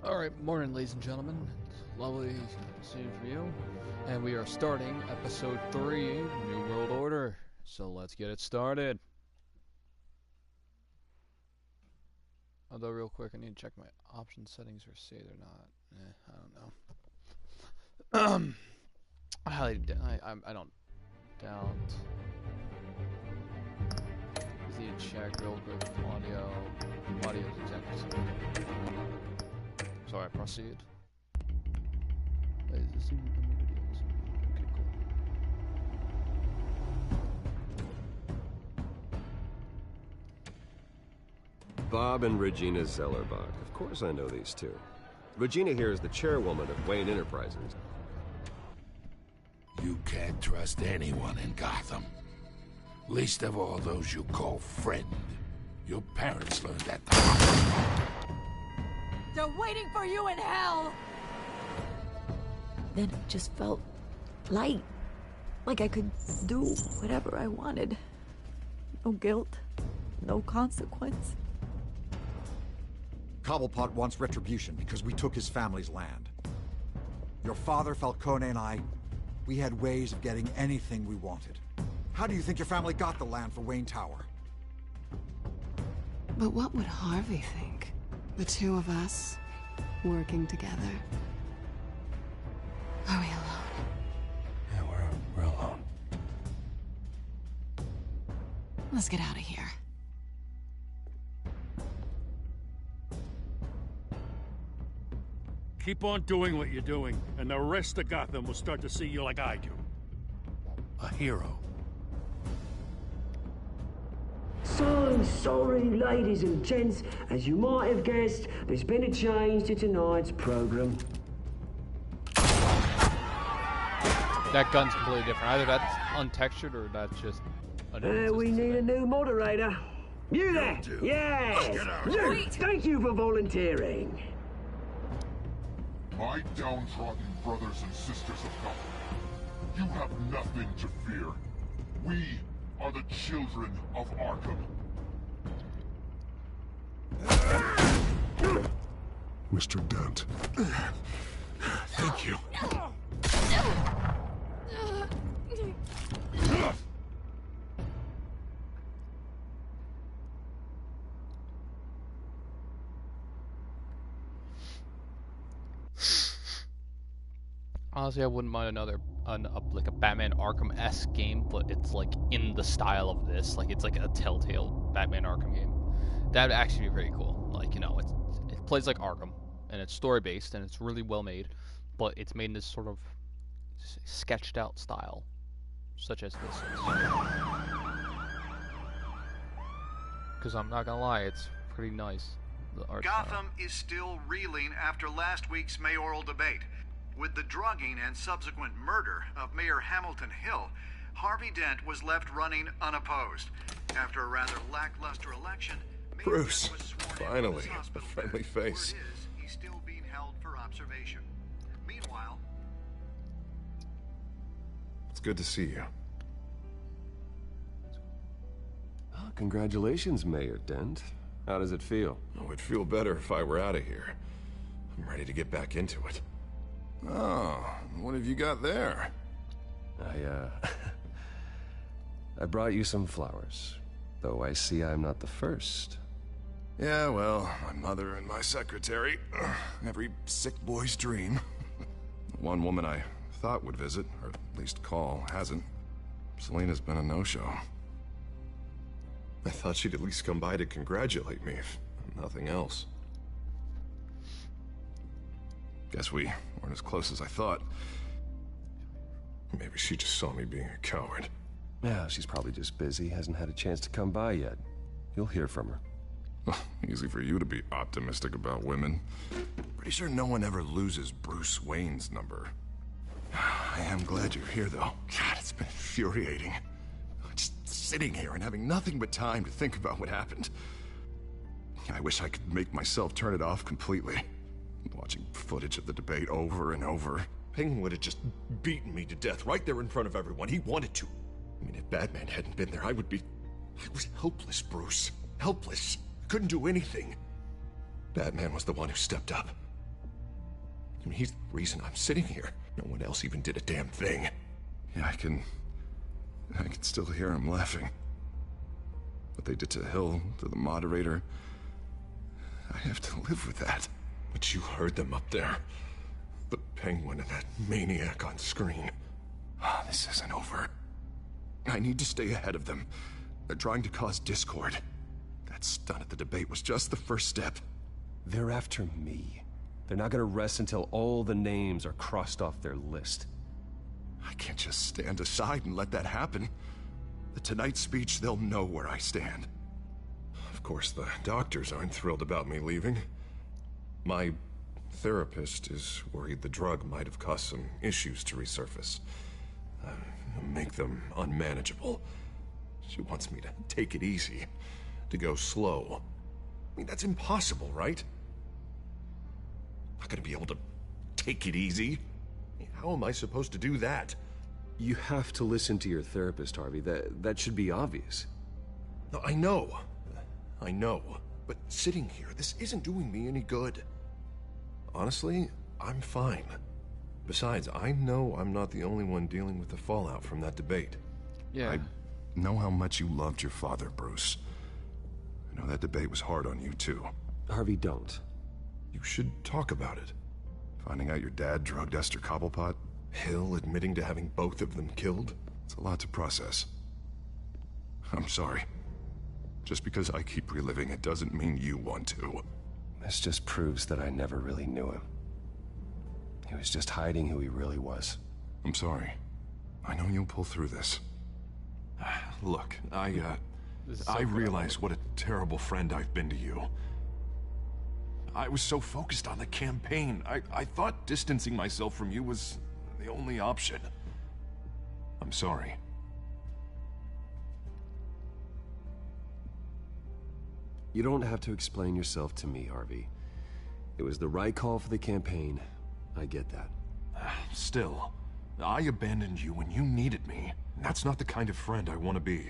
Alright, morning ladies and gentlemen. It's lovely seeing from you. And we are starting episode 3, New World Order. So let's get it started. Although real quick, I need to check my option settings or say they're not. I don't know. I don't doubt. Just need to check real quick with audio. Audio's exactly same. Sorry, proceed. Wait, is this even in the videos? Okay, cool. Bob and Regina Zellerbach. Of course I know these two. Regina here is the chairwoman of Wayne Enterprises. You can't trust anyone in Gotham. Least of all those you call friend. Your parents learned that the hard way. They're waiting for you in hell! Then it just felt light. Like I could do whatever I wanted. No guilt, no consequence. Cobblepot wants retribution because we took his family's land. Your father, Falcone, and I, we had ways of getting anything we wanted. How do you think your family got the land for Wayne Tower? But what would Harvey think? The two of us, working together. Are we alone? Yeah, we're alone. Let's get out of here. Keep on doing what you're doing, and the rest of Gotham will start to see you like I do. A hero. So sorry, ladies and gents. As you might have guessed, there's been a change to tonight's program. That gun's completely different. Either that's untextured or that's just... We need a new moderator. You there? Yes! Luke, thank you for volunteering. My downtrodden brothers and sisters of Gotham, you have nothing to fear. We are the children of Arkham. Mr. Dent. Thank you. Honestly, I wouldn't mind like a Batman Arkham-esque game, but it's like in the style of this. Like it's like a Telltale Batman Arkham game. That'd actually be pretty cool. Like, you know, it plays like Arkham, and it's story-based, and it's really well made, but it's made in this sort of sketched-out style, such as this is. Because I'm not gonna lie, it's pretty nice. The art Gotham is still reeling after last week's mayoral debate. With the drugging and subsequent murder of Mayor Hamilton Hill, Harvey Dent was left running unopposed. After a rather lackluster election, Mayor Bruce, Dent was sworn finally, into his hospital a friendly bed. face. Word is, he's still being held for observation. Meanwhile, It's good to see you. Oh, congratulations, Mayor Dent. How does it feel? Oh, it'd feel better if I were out of here. I'm ready to get back into it. Oh, what have you got there? I brought you some flowers. Though I see I'm not the first. Yeah, well, my mother and my secretary. Every sick boy's dream. One woman I thought would visit, or at least call, hasn't. Selena's been a no-show. I thought she'd at least come by to congratulate me, if nothing else. Guess we weren't as close as I thought. Maybe she just saw me being a coward. Yeah, she's probably just busy, hasn't had a chance to come by yet. You'll hear from her. Easy for you to be optimistic about women. Pretty sure no one ever loses Bruce Wayne's number. I am glad you're here, though. God, it's been infuriating. Just sitting here and having nothing but time to think about what happened. I wish I could make myself turn it off completely. Watching footage of the debate over and over. Penguin would have just beaten me to death right there in front of everyone. He wanted to. I mean, if Batman hadn't been there, I was helpless, Bruce. Helpless. Couldn't do anything. Batman was the one who stepped up. I mean, he's the reason I'm sitting here. No one else even did a damn thing. Yeah, I can still hear him laughing. What they did to Hill, to the moderator, I have to live with that. But you heard them up there. The Penguin and that maniac on screen. This isn't over. I need to stay ahead of them. They're trying to cause discord. That stunt at the debate was just the first step. They're after me. They're not gonna rest until all the names are crossed off their list. I can't just stand aside and let that happen. The Tonight speech, they'll know where I stand. Of course, the doctors aren't thrilled about me leaving. My therapist is worried the drug might have caused some issues to resurface. Make them unmanageable. She wants me to take it easy, to go slow. I mean, that's impossible, right? I'm not gonna be able to take it easy. How am I supposed to do that? You have to listen to your therapist, Harvey. That should be obvious. No, I know. But sitting here, this isn't doing me any good. Honestly, I'm fine. Besides, I know I'm not the only one dealing with the fallout from that debate. Yeah. I know how much you loved your father, Bruce. I know that debate was hard on you, too. Harvey, don't. You should talk about it. Finding out your dad drugged Esther Cobblepot, Hill admitting to having both of them killed. It's a lot to process. I'm sorry. Just because I keep reliving it doesn't mean you want to. This just proves that I never really knew him. He was just hiding who he really was. I'm sorry. I know you'll pull through this. Look, I realize what a terrible friend I've been to you. I was so focused on the campaign. I thought distancing myself from you was the only option. I'm sorry. You don't have to explain yourself to me, Harvey. It was the right call for the campaign. I get that. Still, I abandoned you when you needed me. That's not the kind of friend I want to be.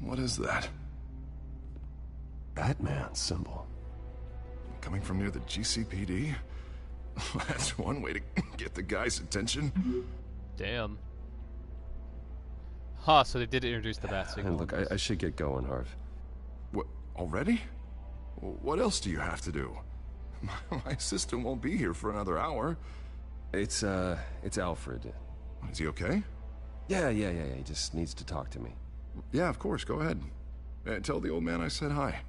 What is that? Batman symbol. Coming from near the GCPD? That's one way to get the guy's attention. Damn. Huh, so they did introduce the bat signal. And look, I should get going, Harv. What, already? What else do you have to do? My assistant won't be here for another hour. It's Alfred. Is he okay? Yeah, he just needs to talk to me. Yeah, of course, go ahead. Tell the old man I said hi.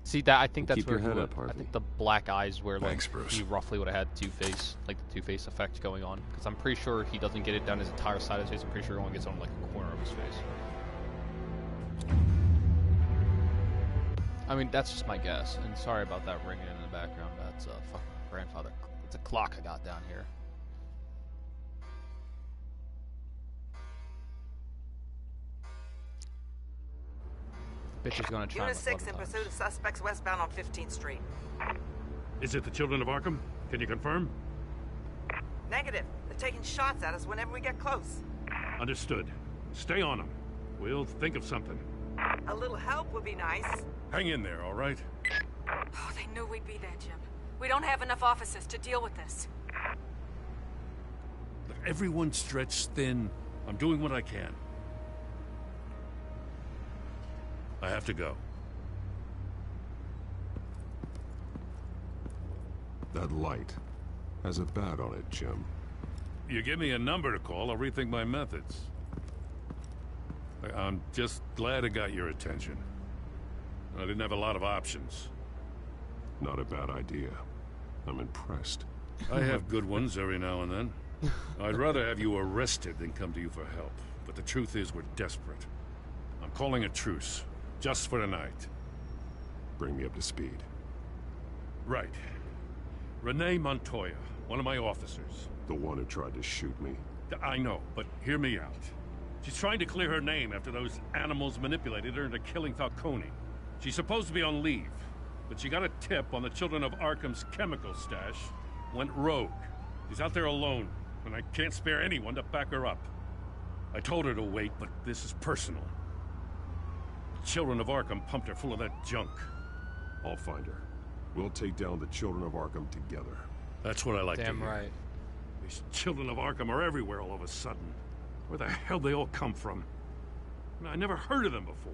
See that? I think that's Keep where your head up, I Harvey. think the black eyes were like Thanks, Bruce. he roughly would have had Two-Face, like the Two-Face effect going on. Because I'm pretty sure he doesn't get it down his entire side of his face. I'm pretty sure he only gets it on like a corner of his face. I mean, that's just my guess. And sorry about that ringing in the background. That's a fucking grandfather. It's a clock I got down here. Bitch is gonna try. Unit 6 in pursuit of suspects westbound on 15th Street. Is it the Children of Arkham? Can you confirm? Negative. They're taking shots at us whenever we get close. Understood. Stay on them. We'll think of something. A little help would be nice. Hang in there, all right? Oh, they knew we'd be there, Jim. We don't have enough officers to deal with this. Look, everyone's stretched thin. I'm doing what I can. I have to go. That light has a bat on it, Jim. You give me a number to call, I'll rethink my methods. I'm just glad I got your attention. I didn't have a lot of options. Not a bad idea. I'm impressed. I have good ones every now and then. I'd rather have you arrested than come to you for help. But the truth is, we're desperate. I'm calling a truce. Just for tonight. Bring me up to speed. Right. Renee Montoya, one of my officers. The one who tried to shoot me. I know, but hear me out. She's trying to clear her name after those animals manipulated her into killing Falcone. She's supposed to be on leave, but she got a tip on the Children of Arkham's chemical stash, went rogue. She's out there alone, and I can't spare anyone to back her up. I told her to wait, but this is personal. The Children of Arkham pumped her full of that junk. I'll find her. We'll take down the Children of Arkham together. That's what I like to hear. Damn right. These Children of Arkham are everywhere all of a sudden. Where the hell they all come from? I never heard of them before.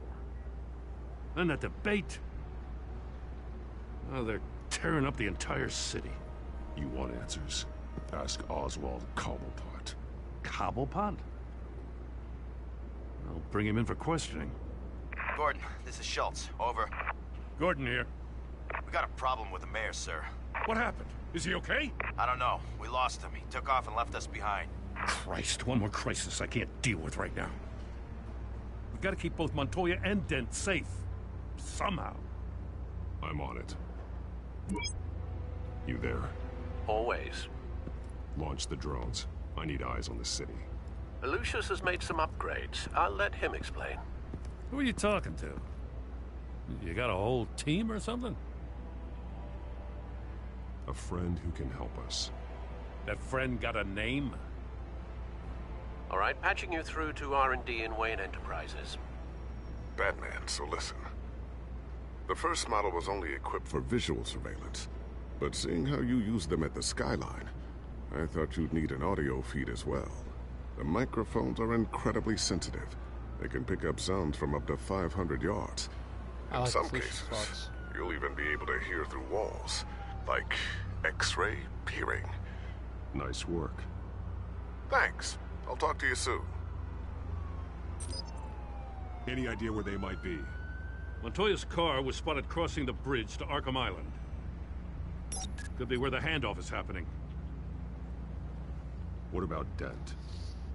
Then that debate. Oh, they're tearing up the entire city. You want answers? Ask Oswald Cobblepot. Cobblepot? I'll bring him in for questioning. Gordon, this is Schultz. Over. Gordon here. We got a problem with the mayor, sir. What happened? Is he okay? I don't know. We lost him. He took off and left us behind. Christ, one more crisis I can't deal with right now. We've got to keep both Montoya and Dent safe. Somehow. I'm on it. You there? Always. Launch the drones. I need eyes on the city. Lucius has made some upgrades. I'll let him explain. Who are you talking to? You got a whole team or something? A friend who can help us. That friend got a name? All right, patching you through to R&D in Wayne Enterprises. Batman, so listen. The first model was only equipped for visual surveillance. But seeing how you use them at the Skyline, I thought you'd need an audio feed as well. The microphones are incredibly sensitive. They can pick up sounds from up to 500 yards. In some cases, you'll even be able to hear through walls. Like X-ray peering. Nice work. Thanks. I'll talk to you soon. Any idea where they might be? Montoya's car was spotted crossing the bridge to Arkham Island. Could be where the handoff is happening. What about Dent?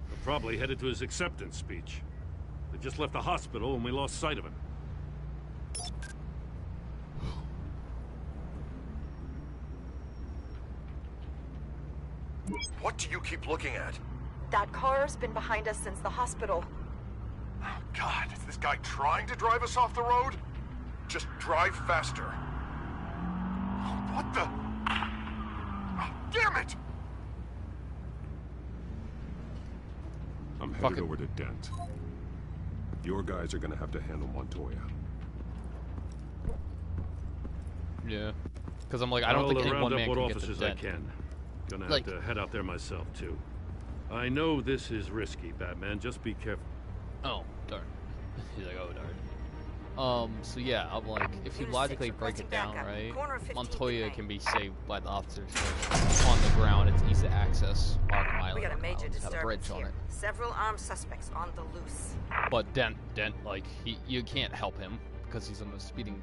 They're probably headed to his acceptance speech. They just left the hospital and we lost sight of him. What do you keep looking at? That car's been behind us since the hospital. Oh, God, is this guy trying to drive us off the road? Just drive faster. What the? Oh, damn it! I'm headed over to Dent. Your guys are gonna have to handle Montoya. Yeah. Because I'm like, I don't think any one man can get to Dent. Gonna have to head out there myself, too. I know this is risky, Batman. Just be careful. Oh, darn. He's like, oh, darn. So yeah, I'm like, if you logically break it down, right, Montoya can be saved by the officers on the ground. It's easy to access Arkham Island. We got a major have a bridge on it. Several armed suspects on the loose. But Dent, like, you can't help him because he's on the speeding,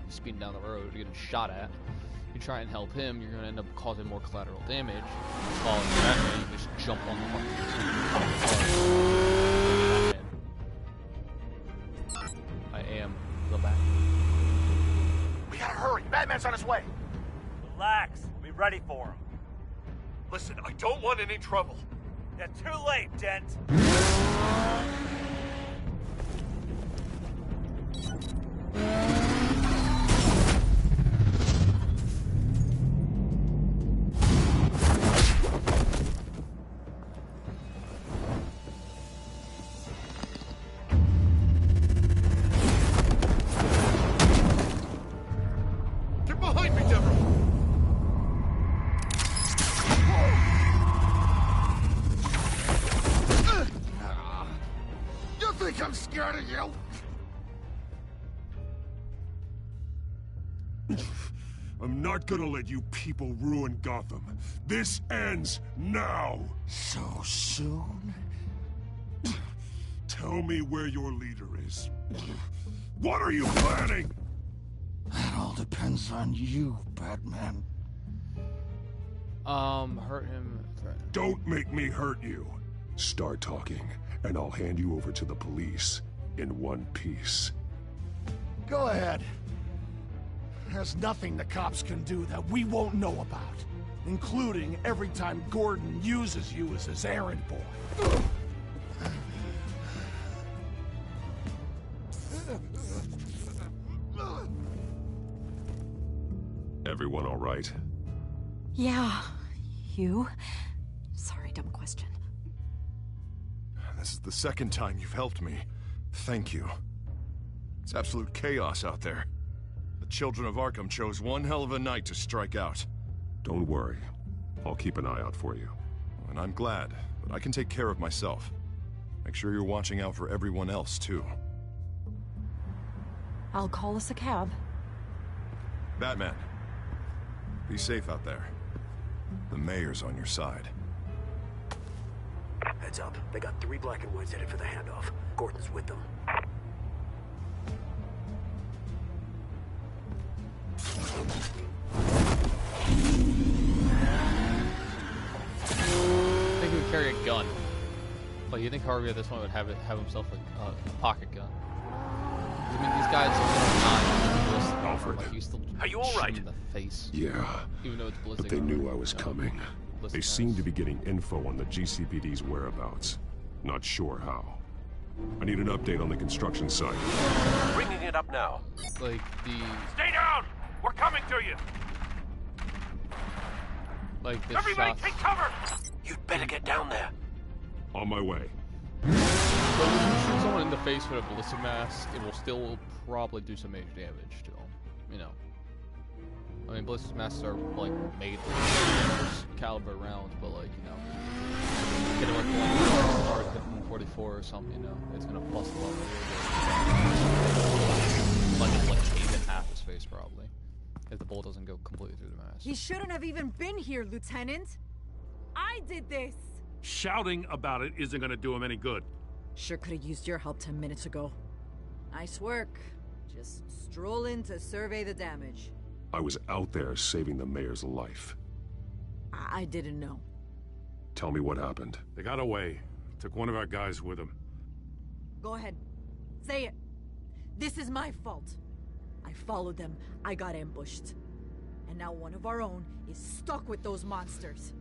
he's speeding down the road, getting shot at. You try and help him, you're gonna end up causing more collateral damage. While you just jump on the I am the Bat. We gotta hurry. Batman's on his way. Relax. We'll be ready for him. Listen, I don't want any trouble. You're too late, Dent. I'm not gonna let you people ruin Gotham. This ends now! So soon? Tell me where your leader is. What are you planning? That all depends on you, Batman. Hurt him. Don't make me hurt you. Start talking, and I'll hand you over to the police in one piece. Go ahead. There's nothing the cops can do that we won't know about, including every time Gordon uses you as his errand boy. Everyone all right? Yeah. You? Sorry, dumb question. This is the second time you've helped me. Thank you. It's absolute chaos out there. The children of Arkham chose one hell of a night to strike out. Don't worry. I'll keep an eye out for you. And I'm glad, but I can take care of myself. Make sure you're watching out for everyone else, too. I'll call us a cab. Batman, be safe out there. The mayor's on your side. Heads up. They got 3 black and whites headed for the handoff. Gordon's with them. I think he would carry a gun. But you think Harvey at this point would have himself a pocket gun? I mean, these guys are not Alfred, like, you still are you all right? In the face. Yeah, even though it's ballistic. but they knew I was coming. They seem to be getting info on the GCPD's whereabouts. Not sure how. I need an update on the construction site. Bringing it up now. Like the... Stay down! We're coming to you! Like the Everybody shots... take cover! You'd better get down there. On my way. But when you shoot someone in the face with a ballistic mask, it will still probably do some major damage to them. You know. I mean, ballistic masks are like made for caliber rounds, but like, you know, hit it with one or hit 144 or something, you know, it's gonna bust a lot of like cave in half his face probably, if the bullet doesn't go completely through the mask. He shouldn't have even been here, Lieutenant. I did this. Shouting about it isn't gonna do him any good. Sure could have used your help 10 minutes ago. Nice work. Just stroll in to survey the damage. I was out there saving the mayor's life. I didn't know. Tell me what happened. They got away. Took one of our guys with them. Go ahead. Say it. This is my fault. I followed them. I got ambushed. And now one of our own is stuck with those monsters.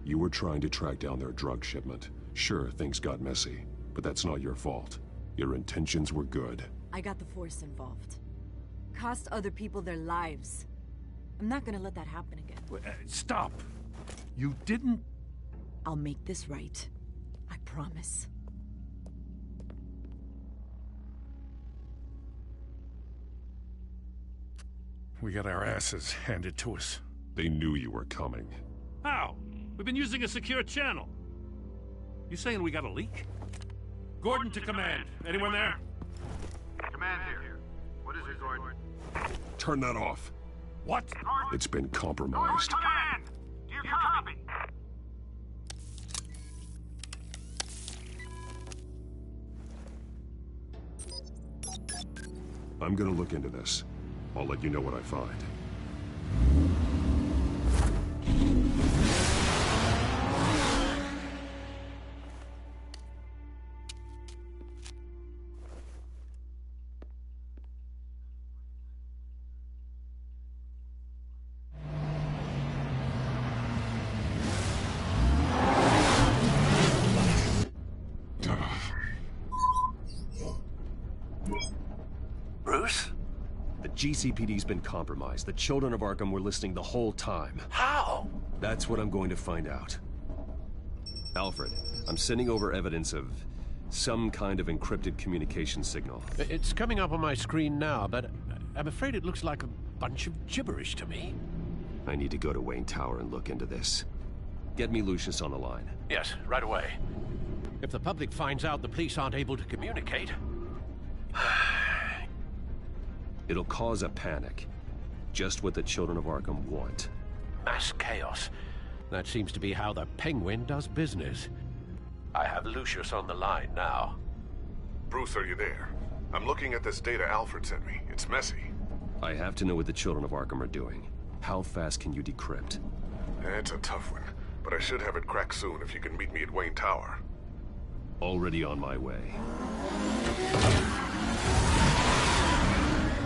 You were trying to track down their drug shipment. Sure, things got messy, but that's not your fault. Your intentions were good. I got the Force involved. Cost other people their lives. I'm not gonna let that happen again. Stop! You didn't... I'll make this right. I promise. We got our asses handed to us. They knew you were coming. How? We've been using a secure channel. You saying we got a leak? Gordon to command. Anyone there? Command here. What is it, Gordon? Turn that off. What? It's been compromised. Command! Do you copy? I'm gonna look into this. I'll let you know what I find. Bruce? The GCPD's been compromised. The children of Arkham were listening the whole time. How? That's what I'm going to find out. Alfred, I'm sending over evidence of some kind of encrypted communication signal. It's coming up on my screen now, but I'm afraid it looks like a bunch of gibberish to me. I need to go to Wayne Tower and look into this. Get me Lucius on the line. Yes, right away. If the public finds out the police aren't able to communicate... It'll cause a panic. Just what the children of Arkham want. Mass chaos. That seems to be how the Penguin does business. I have Lucius on the line now. Bruce, are you there? I'm looking at this data Alfred sent me. It's messy. I have to know what the children of Arkham are doing. How fast can you decrypt? It's a tough one, but I should have it cracked soon if you can meet me at Wayne Tower. Already on my way.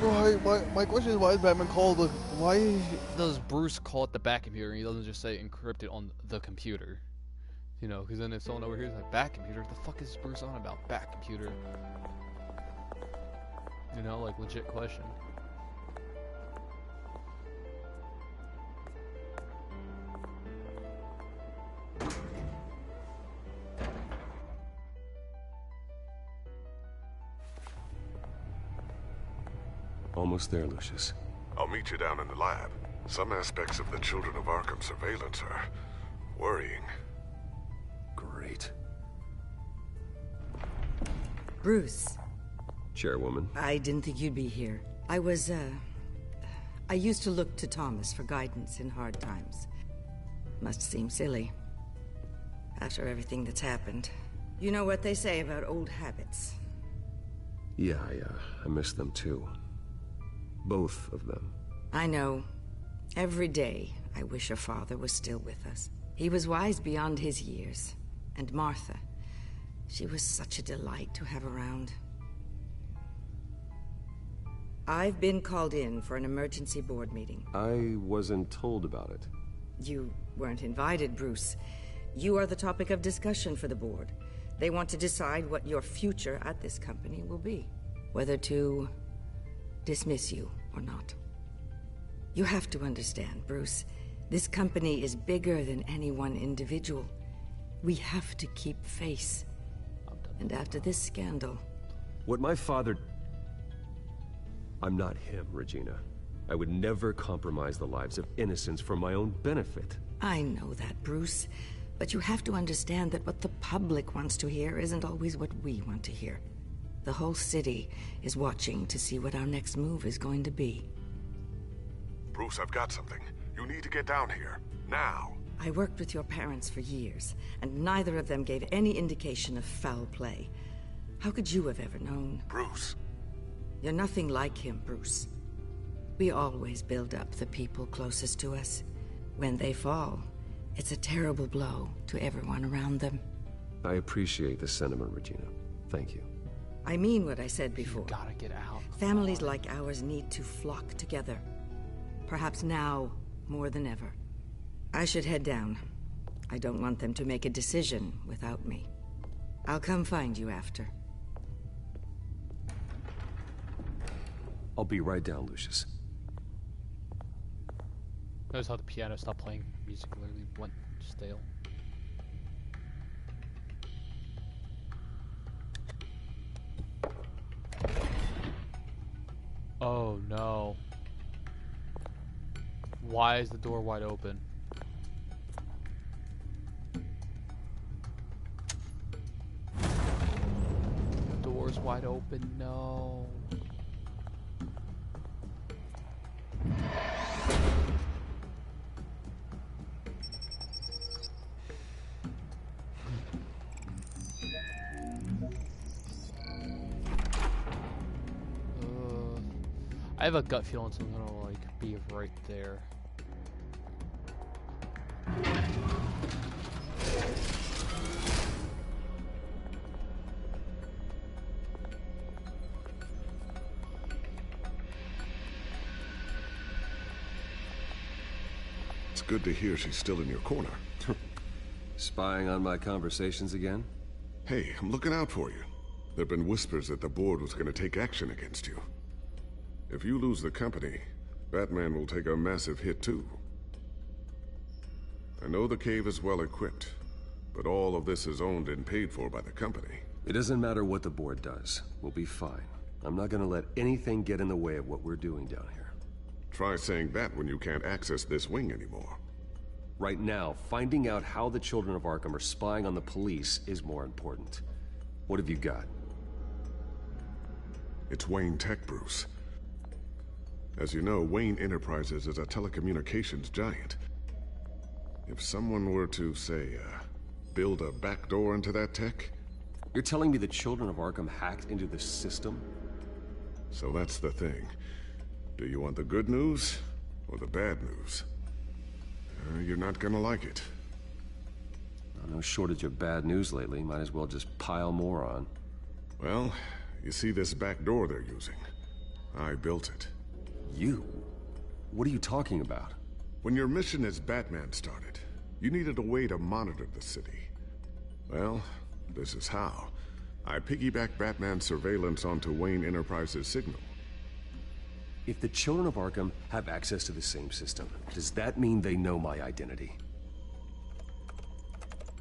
My question is, why is Batman called the... Why does Bruce call it the back computer and he doesn't just say encrypted on the computer? You know, because then if someone over here is like, back computer, what the fuck is Bruce on about? Back computer. You know, like, legit question. almost there, Lucius. I'll meet you down in the lab. Some aspects of the Children of Arkham surveillance are worrying. Great. Bruce. Chairwoman. I didn't think you'd be here. I used to look to Thomas for guidance in hard times. Must seem silly. After everything that's happened. You know what they say about old habits. Yeah, I miss them too. Both of them. I know. Every day, I wish your father was still with us. He was wise beyond his years. And Martha, she was such a delight to have around. I've been called in for an emergency board meeting. I wasn't told about it. You weren't invited, Bruce. You are the topic of discussion for the board. They want to decide what your future at this company will be. Whether to dismiss you or not. You have to understand, Bruce. This company is bigger than any one individual. We have to keep face. And after this scandal... What my father... I'm not him, Regina. I would never compromise the lives of innocents for my own benefit. I know that, Bruce. But you have to understand that what the public wants to hear isn't always what we want to hear. The whole city is watching to see what our next move is going to be. Bruce, I've got something. You need to get down here. Now. I worked with your parents for years, and neither of them gave any indication of foul play. How could you have ever known? Bruce. You're nothing like him, Bruce. We always build up the people closest to us. When they fall, it's a terrible blow to everyone around them. I appreciate the sentiment, Regina. Thank you. I mean what I said before. You gotta get out. Families like ours need to flock together. Perhaps now, more than ever. I should head down. I don't want them to make a decision without me. I'll come find you after. I'll be right down, Lucius. Notice how the piano stopped playing. Music literally went stale. Oh no. Why is the door wide open? The door's wide open, no. I have a gut feeling something's gonna like be right there. It's good to hear she's still in your corner. Spying on my conversations again? Hey, I'm looking out for you. There've been whispers that the board was gonna take action against you. If you lose the company, Batman will take a massive hit too. I know the cave is well equipped, but all of this is owned and paid for by the company. It doesn't matter what the board does. We'll be fine. I'm not gonna let anything get in the way of what we're doing down here. Try saying that when you can't access this wing anymore. Right now, finding out how the Children of Arkham are spying on the police is more important. What have you got? It's Wayne Tech, Bruce. As you know, Wayne Enterprises is a telecommunications giant. If someone were to, say, build a backdoor into that tech... You're telling me the Children of Arkham hacked into this system? So that's the thing. Do you want the good news or the bad news? You're not gonna like it. No shortage of bad news lately. Might as well just pile more on. Well, you see this back door they're using? I built it. You? What are you talking about? When your mission as Batman started, you needed a way to monitor the city. Well, this is how. I piggybacked Batman's surveillance onto Wayne Enterprises' signal. If the Children of Arkham have access to the same system, does that mean they know my identity?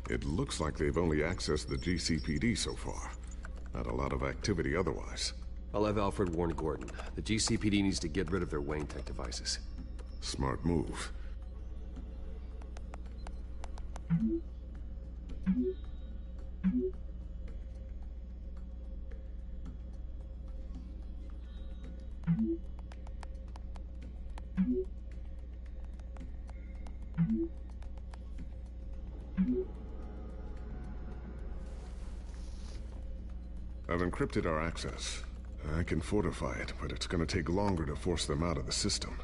It looks like they've only accessed the GCPD so far. Not a lot of activity otherwise. I'll have Alfred warn Gordon. The GCPD needs to get rid of their Wayne Tech devices. Smart move. I've encrypted our access. I can fortify it, but it's gonna take longer to force them out of the system.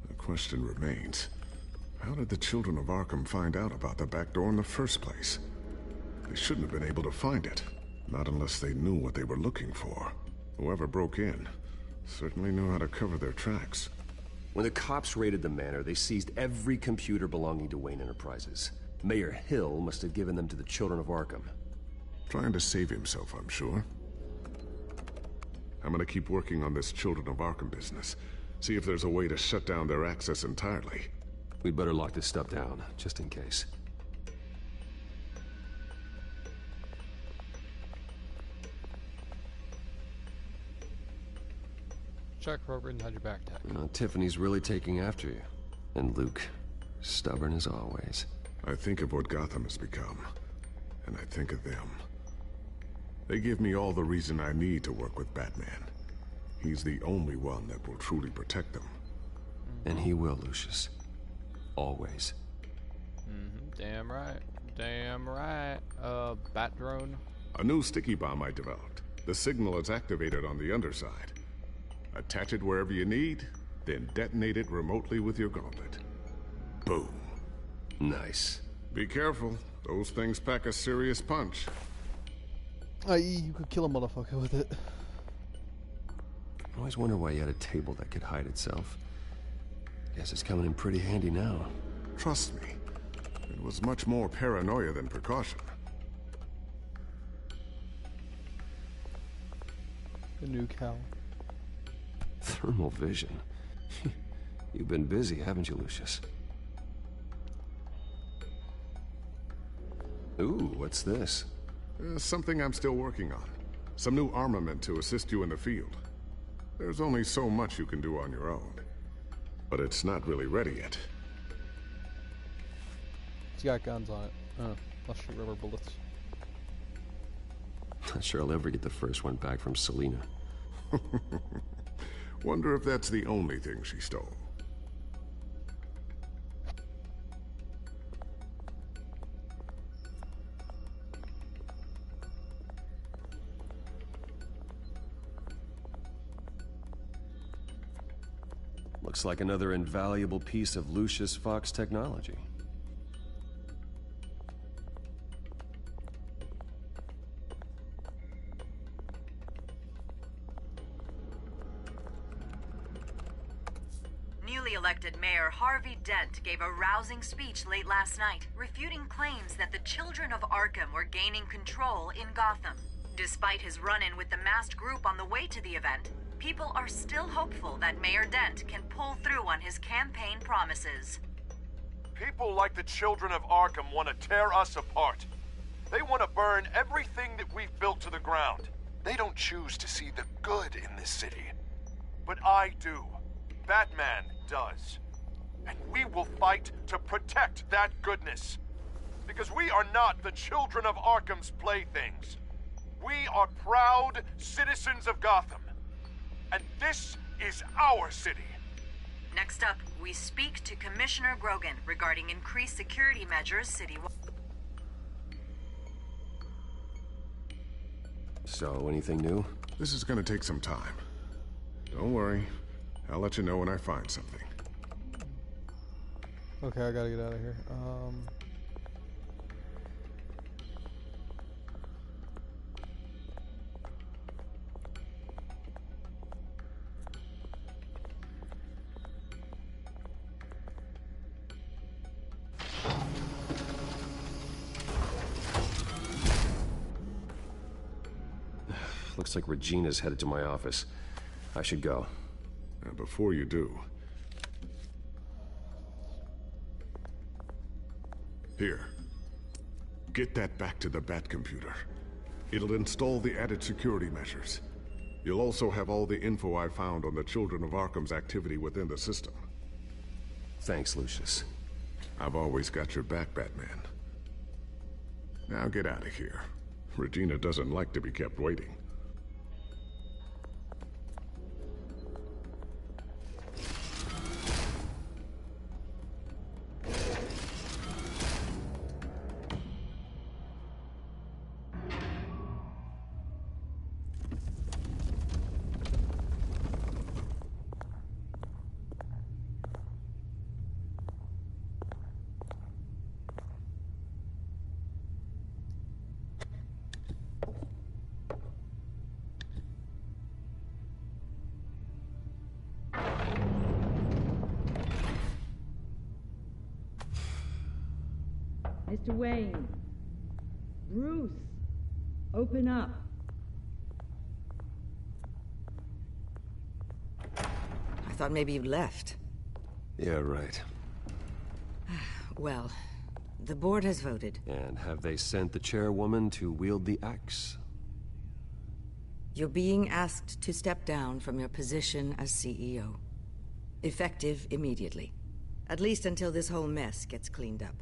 The question remains, how did the children of Arkham find out about the back door in the first place? They shouldn't have been able to find it, not unless they knew what they were looking for. Whoever broke in certainly knew how to cover their tracks. When the cops raided the manor, they seized every computer belonging to Wayne Enterprises. Mayor Hill must have given them to the children of Arkham. Trying to save himself, I'm sure. I'm gonna keep working on this Children of Arkham business. See if there's a way to shut down their access entirely. We'd better lock this stuff down, just in case. Check, Robin, had your backpack. Tiffany's really taking after you. And Luke, stubborn as always. I think of what Gotham has become, and I think of them. They give me all the reason I need to work with Batman. He's the only one that will truly protect them. And he will, Lucius. Always. Damn right. Damn right. Bat drone. A new sticky bomb I developed. The signal is activated on the underside. Attach it wherever you need, then detonate it remotely with your gauntlet. Boom. Nice. Be careful. Those things pack a serious punch. You could kill a motherfucker with it. I always wonder why you had a table that could hide itself. Guess it's coming in pretty handy now. Trust me, it was much more paranoia than precaution. The new cow. Thermal vision. You've been busy, haven't you, Lucius? Ooh, what's this? Something I'm still working on. Some new armament to assist you in the field. There's only so much you can do on your own. But it's not really ready yet. It's got guns on it. Oh, I'll shoot rubber bullets. Not sure I'll ever get the first one back from Selina. Wonder if that's the only thing she stole. Looks like another invaluable piece of Lucius Fox technology. Newly elected Mayor Harvey Dent gave a rousing speech late last night, refuting claims that the children of Arkham were gaining control in Gotham. Despite his run-in with the masked group on the way to the event, people are still hopeful that Mayor Dent can pull through on his campaign promises. People like the children of Arkham want to tear us apart. They want to burn everything that we've built to the ground. They don't choose to see the good in this city. But I do. Batman does. And we will fight to protect that goodness. Because we are not the children of Arkham's playthings. We are proud citizens of Gotham. And this is our city. Next up, we speak to Commissioner Grogan regarding increased security measures citywide. So, anything new? This is gonna take some time. Don't worry. I'll let you know when I find something. Okay, I gotta get out of here. Looks like Regina's headed to my office. I should go. And before you do... Here. Get that back to the Bat computer. It'll install the added security measures. You'll also have all the info I found on the Children of Arkham's activity within the system. Thanks, Lucius. I've always got your back, Batman. Now get out of here. Regina doesn't like to be kept waiting. Mr. Wayne. Bruce. Open up. I thought maybe you left. Yeah, right. Well, the board has voted. And have they sent the chairwoman to wield the axe? You're being asked to step down from your position as CEO. Effective immediately. At least until this whole mess gets cleaned up.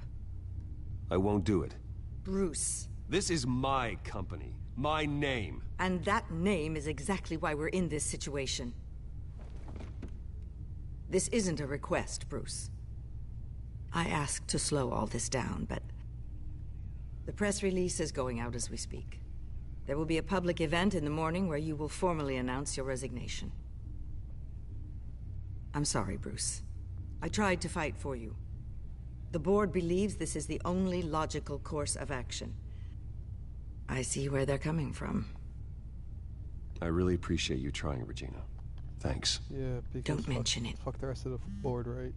I won't do it. Bruce. This is my company. My name. And that name is exactly why we're in this situation. This isn't a request, Bruce. I asked to slow all this down, but the press release is going out as we speak. There will be a public event in the morning where you will formally announce your resignation. I'm sorry, Bruce. I tried to fight for you. The board believes this is the only logical course of action. I see where they're coming from. I really appreciate you trying, Regina. Thanks. Yeah, because don't mention it. Fuck the rest of the board, right?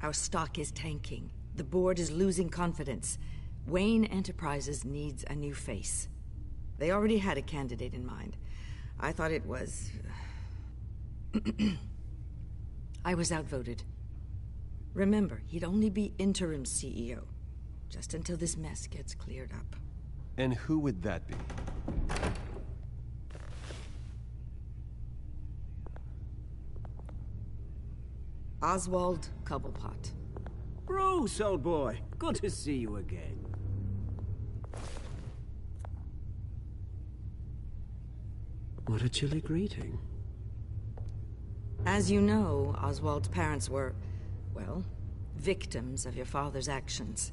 Our stock is tanking. The board is losing confidence. Wayne Enterprises needs a new face. They already had a candidate in mind. I thought it was... I was outvoted. Remember, he'd only be interim CEO, just until this mess gets cleared up. And who would that be? Oswald Cobblepot. Bruce, old boy. Good to see you again. What a chilly greeting. As you know, Oswald's parents were, well, victims of your father's actions.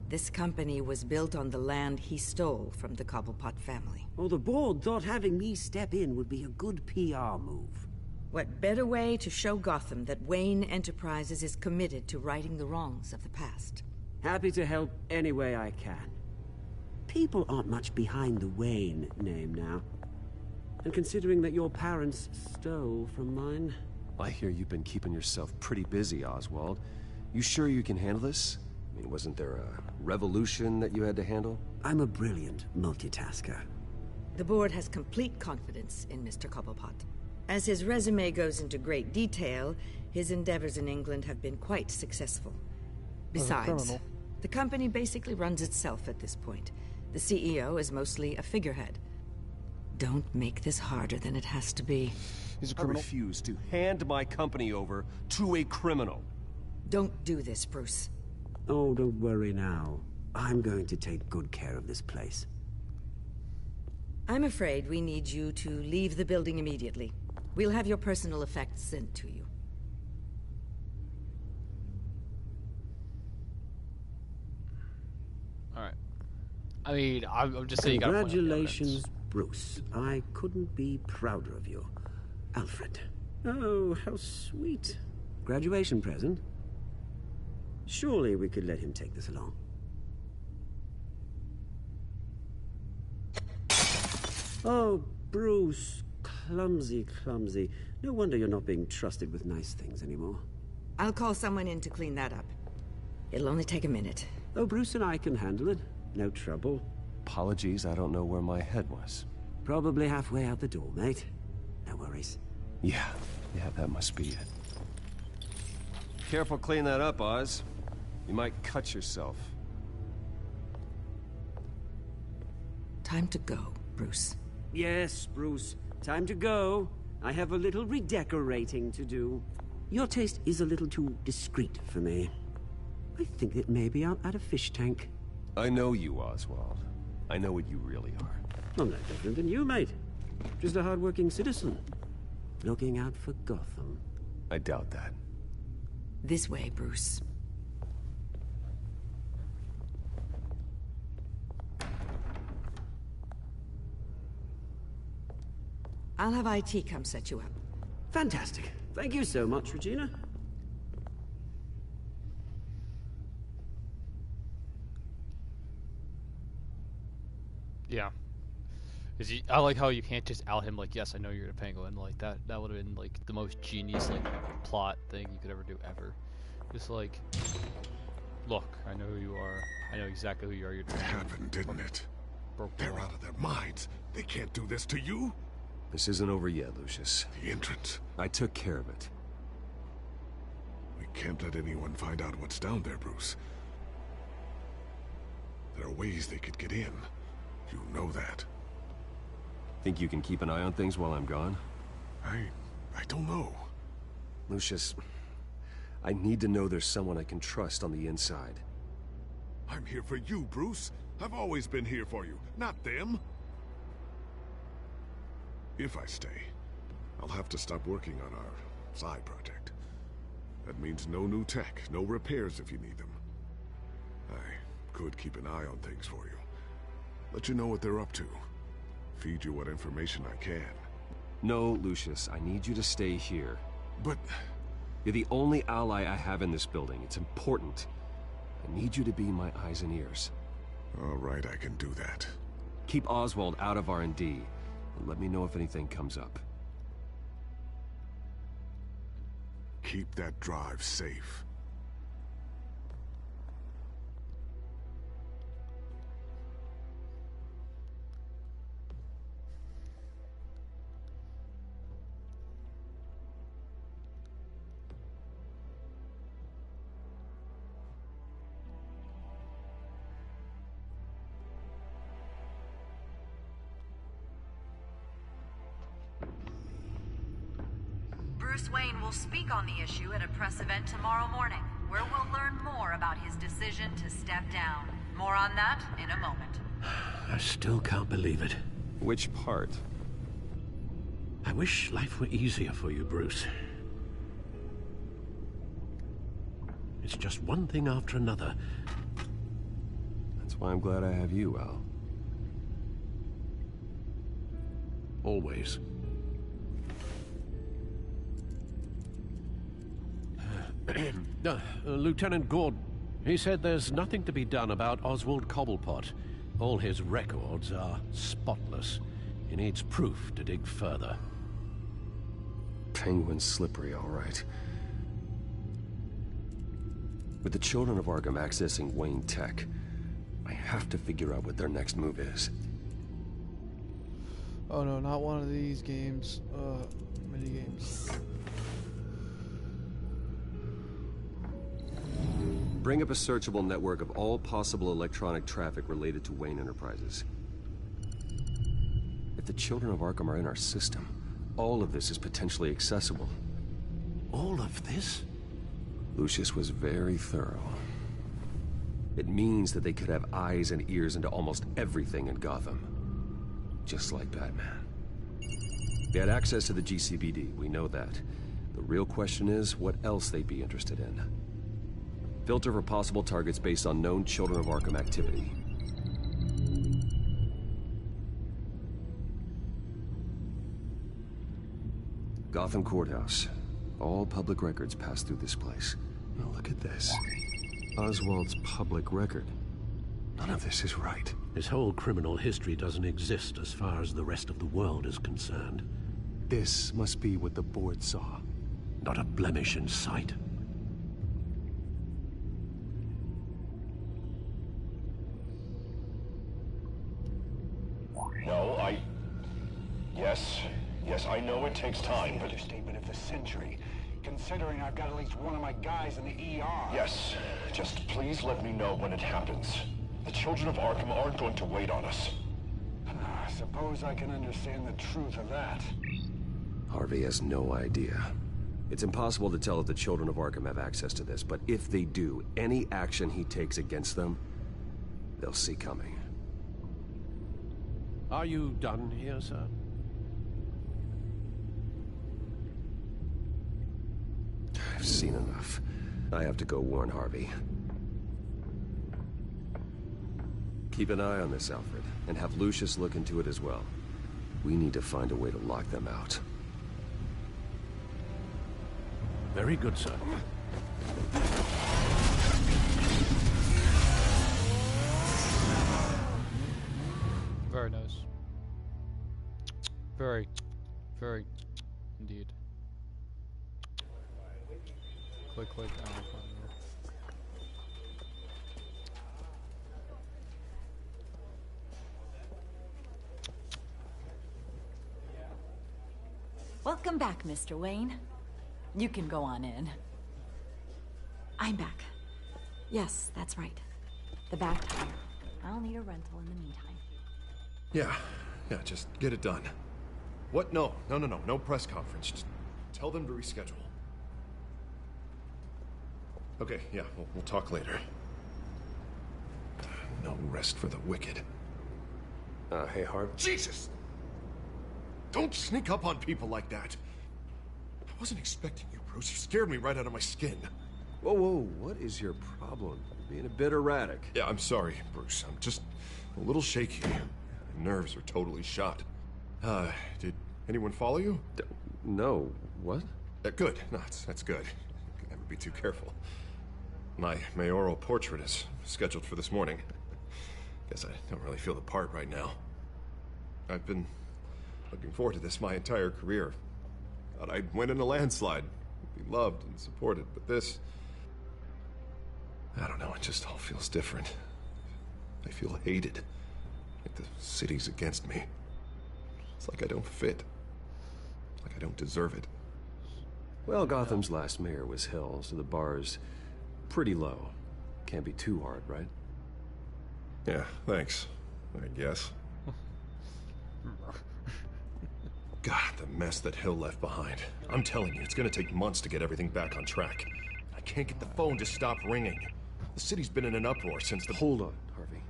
This company was built on the land he stole from the Cobblepot family. Well, the board thought having me step in would be a good PR move. What better way to show Gotham that Wayne Enterprises is committed to righting the wrongs of the past? Happy to help any way I can. People aren't much behind the Wayne name now. And considering that your parents stole from mine... I hear you've been keeping yourself pretty busy, Oswald. You sure you can handle this? I mean, wasn't there a revolution that you had to handle? I'm a brilliant multitasker. The board has complete confidence in Mr. Cobblepot. As his resume goes into great detail, his endeavors in England have been quite successful. Besides, the company basically runs itself at this point. The CEO is mostly a figurehead. Don't make this harder than it has to be. He's a criminal. I refuse to hand my company over to a criminal. Don't do this, Bruce. Oh, don't worry now. I'm going to take good care of this place. I'm afraid we need you to leave the building immediately. We'll have your personal effects sent to you. Alright. I mean, I'm just saying you gotta point out the evidence. Congratulations, Bruce. I couldn't be prouder of you. Alfred. Oh, how sweet. Graduation present? Surely we could let him take this along. Oh, Bruce. Clumsy, clumsy. No wonder you're not being trusted with nice things anymore. I'll call someone in to clean that up. It'll only take a minute. Oh, Bruce and I can handle it. No trouble. Apologies, I don't know where my head was. Probably halfway out the door, mate. No worries. Yeah, that must be it. Careful cleaning that up, Oz. You might cut yourself. Time to go, Bruce. Yes, Bruce. Time to go. I have a little redecorating to do. Your taste is a little too discreet for me. I think that maybe I'll add a fish tank. I know you, Oswald. I know what you really are. I'm no different than you, mate. Just a hard-working citizen. Looking out for Gotham. I doubt that. This way, Bruce. I'll have IT come set you up. Fantastic. Thank you so much, Regina. Yeah. I like how you can't just out him like, yes, I know you're a penguin. Like, that would have been, like, the most genius, like, plot thing you could ever do, ever. Just like, look, I know who you are. I know exactly who you are. You're It happened, didn't it? They're out of their minds. They can't do this to you? This isn't over yet, Lucius. The entrance. I took care of it. We can't let anyone find out what's down there, Bruce. There are ways they could get in. You know that. Think you can keep an eye on things while I'm gone? I don't know. Lucius, I need to know there's someone I can trust on the inside. I'm here for you, Bruce. I've always been here for you, not them. If I stay, I'll have to stop working on our side project. That means no new tech, no repairs if you need them. I could keep an eye on things for you. Let you know what they're up to. Feed you what information I can. No, Lucius, I need you to stay here. But... You're the only ally I have in this building. It's important. I need you to be my eyes and ears. All right, I can do that. Keep Oswald out of R&D, and let me know if anything comes up. Keep that drive safe. Bruce Wayne will speak on the issue at a press event tomorrow morning, where we'll learn more about his decision to step down. More on that in a moment. I still can't believe it. Which part? I wish life were easier for you, Bruce. It's just one thing after another. That's why I'm glad I have you, Al. Always. Lieutenant Gordon, he said there's nothing to be done about Oswald Cobblepot. All his records are spotless. He needs proof to dig further. Penguin's slippery, all right. With the Children of Arkham accessing Wayne Tech, I have to figure out what their next move is. Oh no, not one of these games. Mini games. Bring up a searchable network of all possible electronic traffic related to Wayne Enterprises. If the Children of Arkham are in our system, all of this is potentially accessible. All of this? Lucius was very thorough. It means that they could have eyes and ears into almost everything in Gotham. Just like Batman. They had access to the GCPD, we know that. The real question is, what else they'd be interested in. Filter for possible targets based on known Children of Arkham activity. Gotham Courthouse. All public records pass through this place. Now look at this. Oswald's public record. None of this is right. His whole criminal history doesn't exist as far as the rest of the world is concerned. This must be what the board saw. Not a blemish in sight. No, Yes, I know it takes time, but... Understatement of the century. Considering I've got at least one of my guys in the ER. Yes, just please let me know when it happens. The Children of Arkham aren't going to wait on us. suppose I can understand the truth of that. Harvey has no idea. It's impossible to tell if the children of Arkham have access to this, but if they do, any action he takes against them, they'll see coming. Are you done here, sir? I've seen enough. I have to go warn Harvey. Keep an eye on this, Alfred, and have Lucius look into it as well. We need to find a way to lock them out. Very good, sir. Very nice. Very, very indeed. Click, click. Oh, Welcome back, Mr. Wayne. You can go on in. I'm back. Yes, that's right. The back tire. I'll need a rental in the meantime. Yeah, just get it done. What? No press conference. Just tell them to reschedule. Okay, yeah, we'll talk later. No rest for the wicked. Hey, Harvey. Jesus! Don't sneak up on people like that. I wasn't expecting you, Bruce. You scared me right out of my skin. Whoa, what is your problem? You're being a bit erratic. Yeah, I'm sorry, Bruce. I'm just a little shaky. My nerves are totally shot. Did anyone follow you? No. What? Good. No, that's good. Can never be too careful. My mayoral portrait is scheduled for this morning. Guess I don't really feel the part right now. I've been looking forward to this my entire career. Thought I'd win in a landslide, be loved and supported, but this... I don't know, it just all feels different. I feel hated. Like the city's against me. It's like I don't fit. Like I don't deserve it. Well, Gotham's last mayor was Hill, so the bar's pretty low. Can't be too hard, right? Yeah, thanks. I guess. God, the mess that Hill left behind. I'm telling you, it's gonna take months to get everything back on track. I can't get the phone to stop ringing. The city's been in an uproar since the... Hold on, Harvey.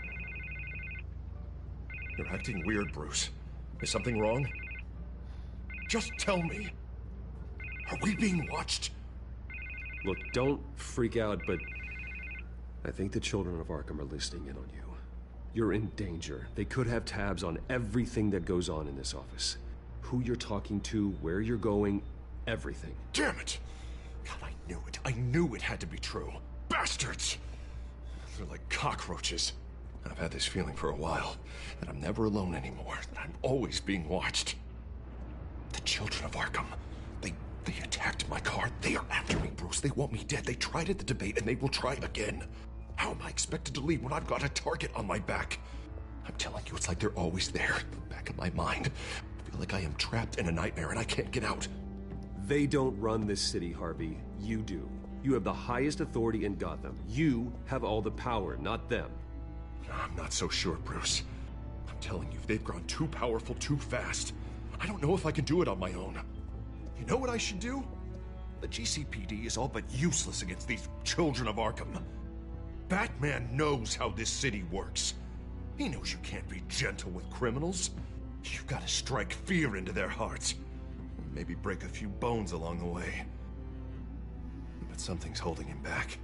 You're acting weird, Bruce. Is something wrong? Just tell me. Are we being watched? Look, don't freak out, but I think the children of Arkham are listening in on you. You're in danger. They could have tabs on everything that goes on in this office. Who you're talking to, where you're going, everything. Damn it! God, I knew it. I knew it had to be true. Bastards! They're like cockroaches. I've had this feeling for a while, that I'm never alone anymore, that I'm always being watched. The children of Arkham, they attacked my car. They are after me, Bruce. They want me dead. They tried at the debate, and they will try again. How am I expected to leave when I've got a target on my back? I'm telling you, it's like they're always there, in the back of my mind. I feel like I am trapped in a nightmare and I can't get out. They don't run this city, Harvey. You do. You have the highest authority in Gotham. You have all the power, not them. I'm not so sure, Bruce. I'm telling you, they've grown too powerful too fast. I don't know if I can do it on my own. You know what I should do? The GCPD is all but useless against these children of Arkham. Batman knows how this city works. He knows you can't be gentle with criminals. You've got to strike fear into their hearts. Maybe break a few bones along the way. But something's holding him back.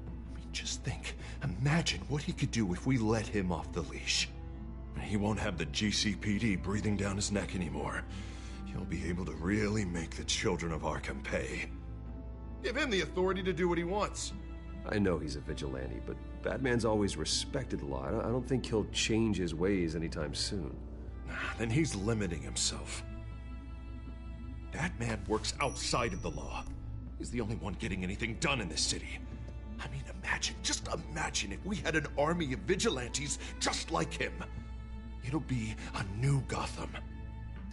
I mean, just think. Imagine what he could do if we let him off the leash. He won't have the GCPD breathing down his neck anymore. He'll be able to really make the children of Arkham pay. Give him the authority to do what he wants. I know he's a vigilante, but Batman's always respected the law. I don't think he'll change his ways anytime soon. Then he's limiting himself. Batman works outside of the law. He's the only one getting anything done in this city. I mean, just imagine if we had an army of vigilantes just like him. It'll be a new Gotham.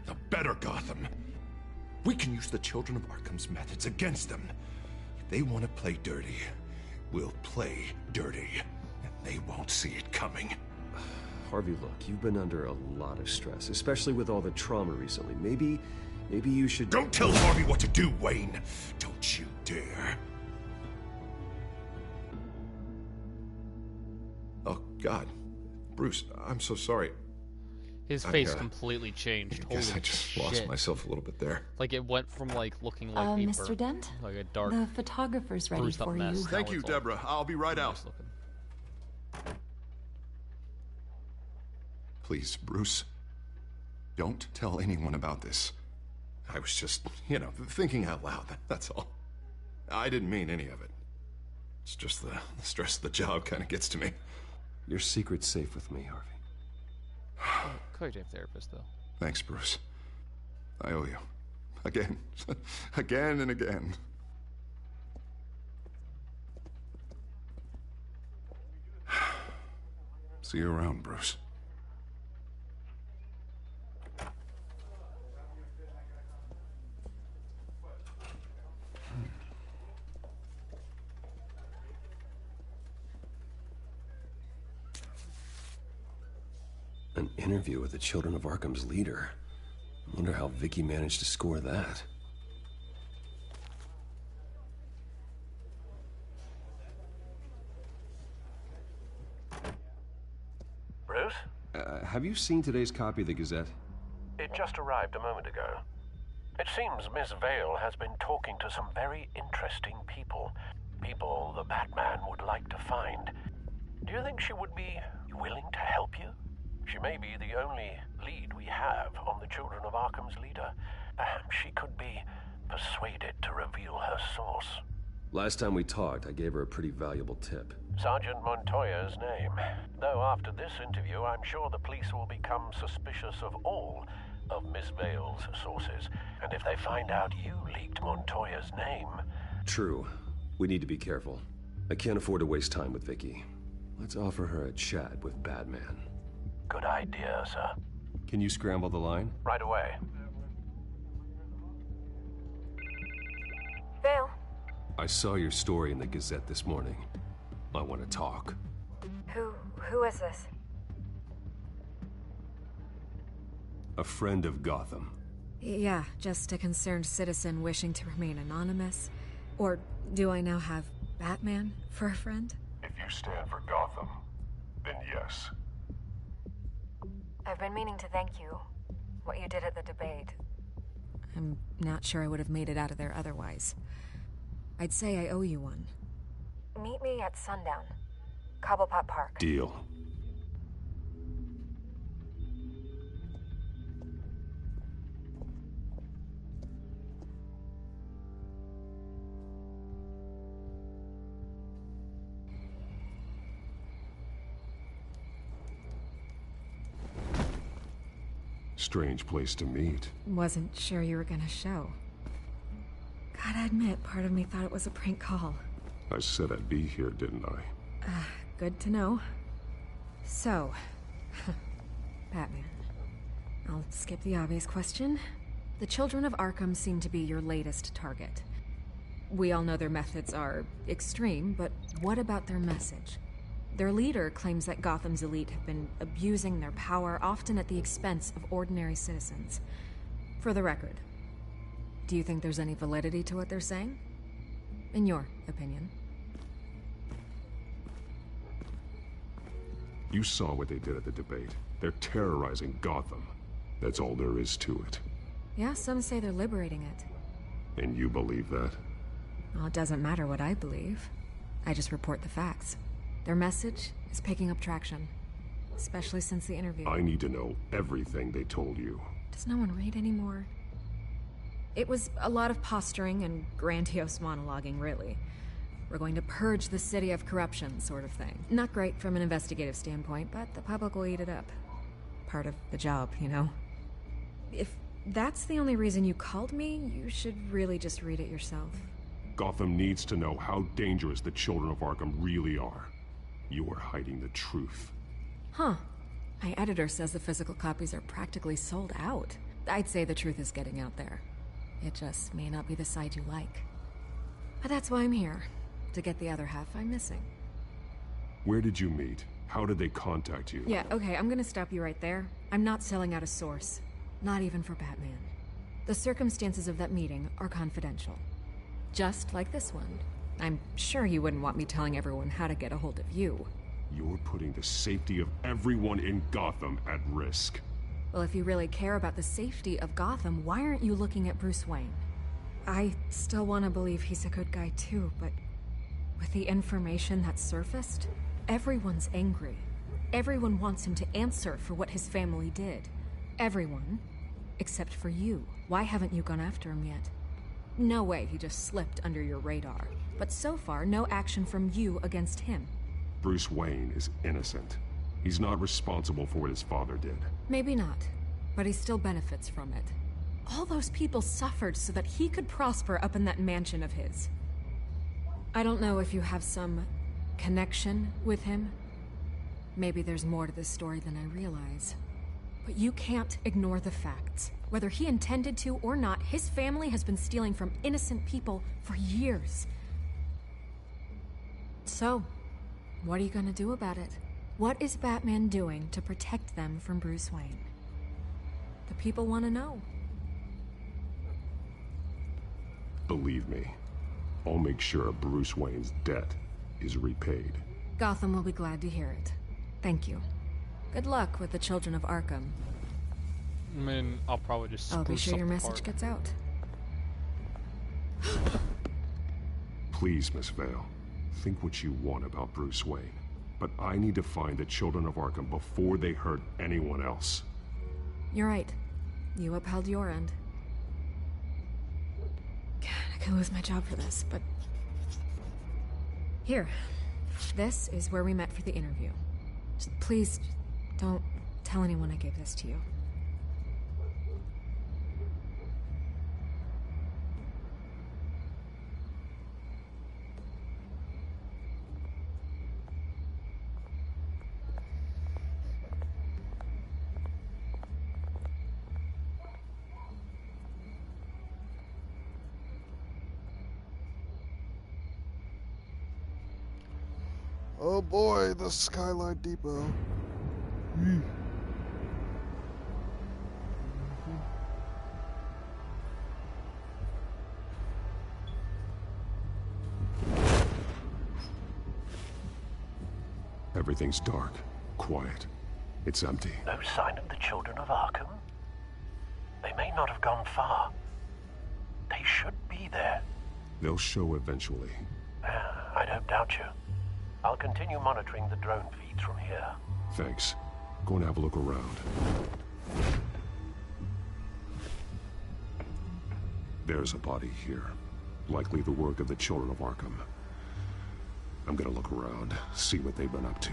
A better Gotham. We can use the children of Arkham's methods against them. If they want to play dirty, we'll play dirty. And they won't see it coming. Harvey, look, you've been under a lot of stress, especially with all the trauma recently. Maybe you should... Don't tell Harvey what to do, Wayne! Don't you dare! Oh, God. Bruce, I'm so sorry. His face completely changed. I guess Holy I just shit. lost myself a little bit there. Like, it went from, like, looking like Mr. Dent? like a dark, the photographer's ready bruised up for mess. you. Thank you, Deborah. I'll be right out. Please, Bruce, don't tell anyone about this. I was just, thinking out loud, that's all. I didn't mean any of it. It's just the stress of the job kind of gets to me. Your secret's safe with me, Harvey. Call your damn therapist, though. Thanks, Bruce. I owe you. Again. Again and again. See you around, Bruce. An interview with the Children of Arkham's leader. I wonder how Vicky managed to score that. Bruce? Have you seen today's copy of the Gazette? It just arrived a moment ago. It seems Miss Vale has been talking to some very interesting people. People the Batman would like to find. Do you think she would be willing to help you? She may be the only lead we have on the Children of Arkham's leader. Perhaps she could be persuaded to reveal her source. Last time we talked, I gave her a pretty valuable tip. Sergeant Montoya's name. Though after this interview, I'm sure the police will become suspicious of all of Miss Vale's sources. And if they find out you leaked Montoya's name... True. We need to be careful. I can't afford to waste time with Vicky. Let's offer her a chat with Batman. Good idea, sir. Can you scramble the line? Right away. Vale. I saw your story in the Gazette this morning. I want to talk. Who is this? A friend of Gotham. Yeah, just a concerned citizen wishing to remain anonymous. Or do I now have Batman for a friend? If you stand for Gotham, then yes. I've been meaning to thank you. What you did at the debate. I'm not sure I would have made it out of there otherwise. I'd say I owe you one. Meet me at sundown. Cobblepot Park. Deal. Strange place to meet. Wasn't sure you were gonna show. Gotta admit, part of me thought it was a prank call. I said I'd be here, didn't I? Good to know. So, Batman. I'll skip the obvious question. The Children of Arkham seem to be your latest target. We all know their methods are extreme, but what about their message? Their leader claims that Gotham's elite have been abusing their power, often at the expense of ordinary citizens. For the record, do you think there's any validity to what they're saying? In your opinion? You saw what they did at the debate. They're terrorizing Gotham. That's all there is to it. Yeah, some say they're liberating it. And you believe that? Well, it doesn't matter what I believe. I just report the facts. Their message is picking up traction, especially since the interview. I need to know everything they told you. Does no one read anymore? It was a lot of posturing and grandiose monologuing, really. We're going to purge the city of corruption, sort of thing. Not great from an investigative standpoint, but the public will eat it up. Part of the job, you know? If that's the only reason you called me, you should really just read it yourself. Gotham needs to know how dangerous the Children of Arkham really are. You are hiding the truth. Huh. My editor says the physical copies are practically sold out. I'd say the truth is getting out there. It just may not be the side you like. But that's why I'm here. To get the other half I'm missing. Where did you meet? How did they contact you? Yeah, okay, I'm gonna stop you right there. I'm not selling out a source. Not even for Batman. The circumstances of that meeting are confidential. Just like this one. I'm sure you wouldn't want me telling everyone how to get a hold of you. You're putting the safety of everyone in Gotham at risk. Well, if you really care about the safety of Gotham, why aren't you looking at Bruce Wayne? I still want to believe he's a good guy too, but with the information that surfaced, everyone's angry. Everyone wants him to answer for what his family did. Everyone, except for you. Why haven't you gone after him yet? No way he just slipped under your radar. But so far, no action from you against him. Bruce Wayne is innocent. He's not responsible for what his father did. Maybe not, but he still benefits from it. All those people suffered so that he could prosper up in that mansion of his. I don't know if you have some connection with him. Maybe there's more to this story than I realize. But you can't ignore the facts. Whether he intended to or not, his family has been stealing from innocent people for years. So, what are you gonna do about it? What is Batman doing to protect them from Bruce Wayne? The people want to know. Believe me, I'll make sure Bruce Wayne's debt is repaid. Gotham will be glad to hear it. Thank you. Good luck with the Children of Arkham. I mean, I'll probably just I'll be spruce sure up your the message park. gets out. Please, Miss Vale, think what you want about Bruce Wayne. But I need to find the Children of Arkham before they hurt anyone else. You're right. You upheld your end. God, I could lose my job for this, but... Here. This is where we met for the interview. Just please, don't tell anyone I gave this to you. Oh boy, the Skyline Depot. Everything's dark, quiet. It's empty. No sign of the Children of Arkham? They may not have gone far. They should be there. They'll show eventually. I don't doubt you. I'll continue monitoring the drone feeds from here. Thanks. Go and have a look around. There's a body here. Likely the work of the Children of Arkham. I'm gonna look around, see what they've been up to.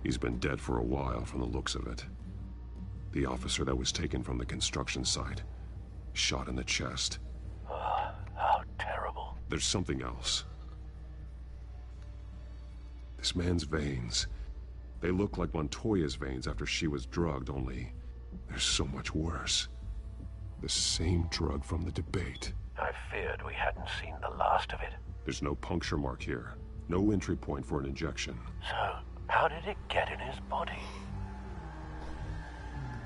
He's been dead for a while from the looks of it. The officer that was taken from the construction site. Shot in the chest. How terrible. There's something else. This man's veins. They look like Montoya's veins after she was drugged, only they're so much worse. The same drug from the debate. I feared we hadn't seen the last of it. There's no puncture mark here. No entry point for an injection. So, how did it get in his body?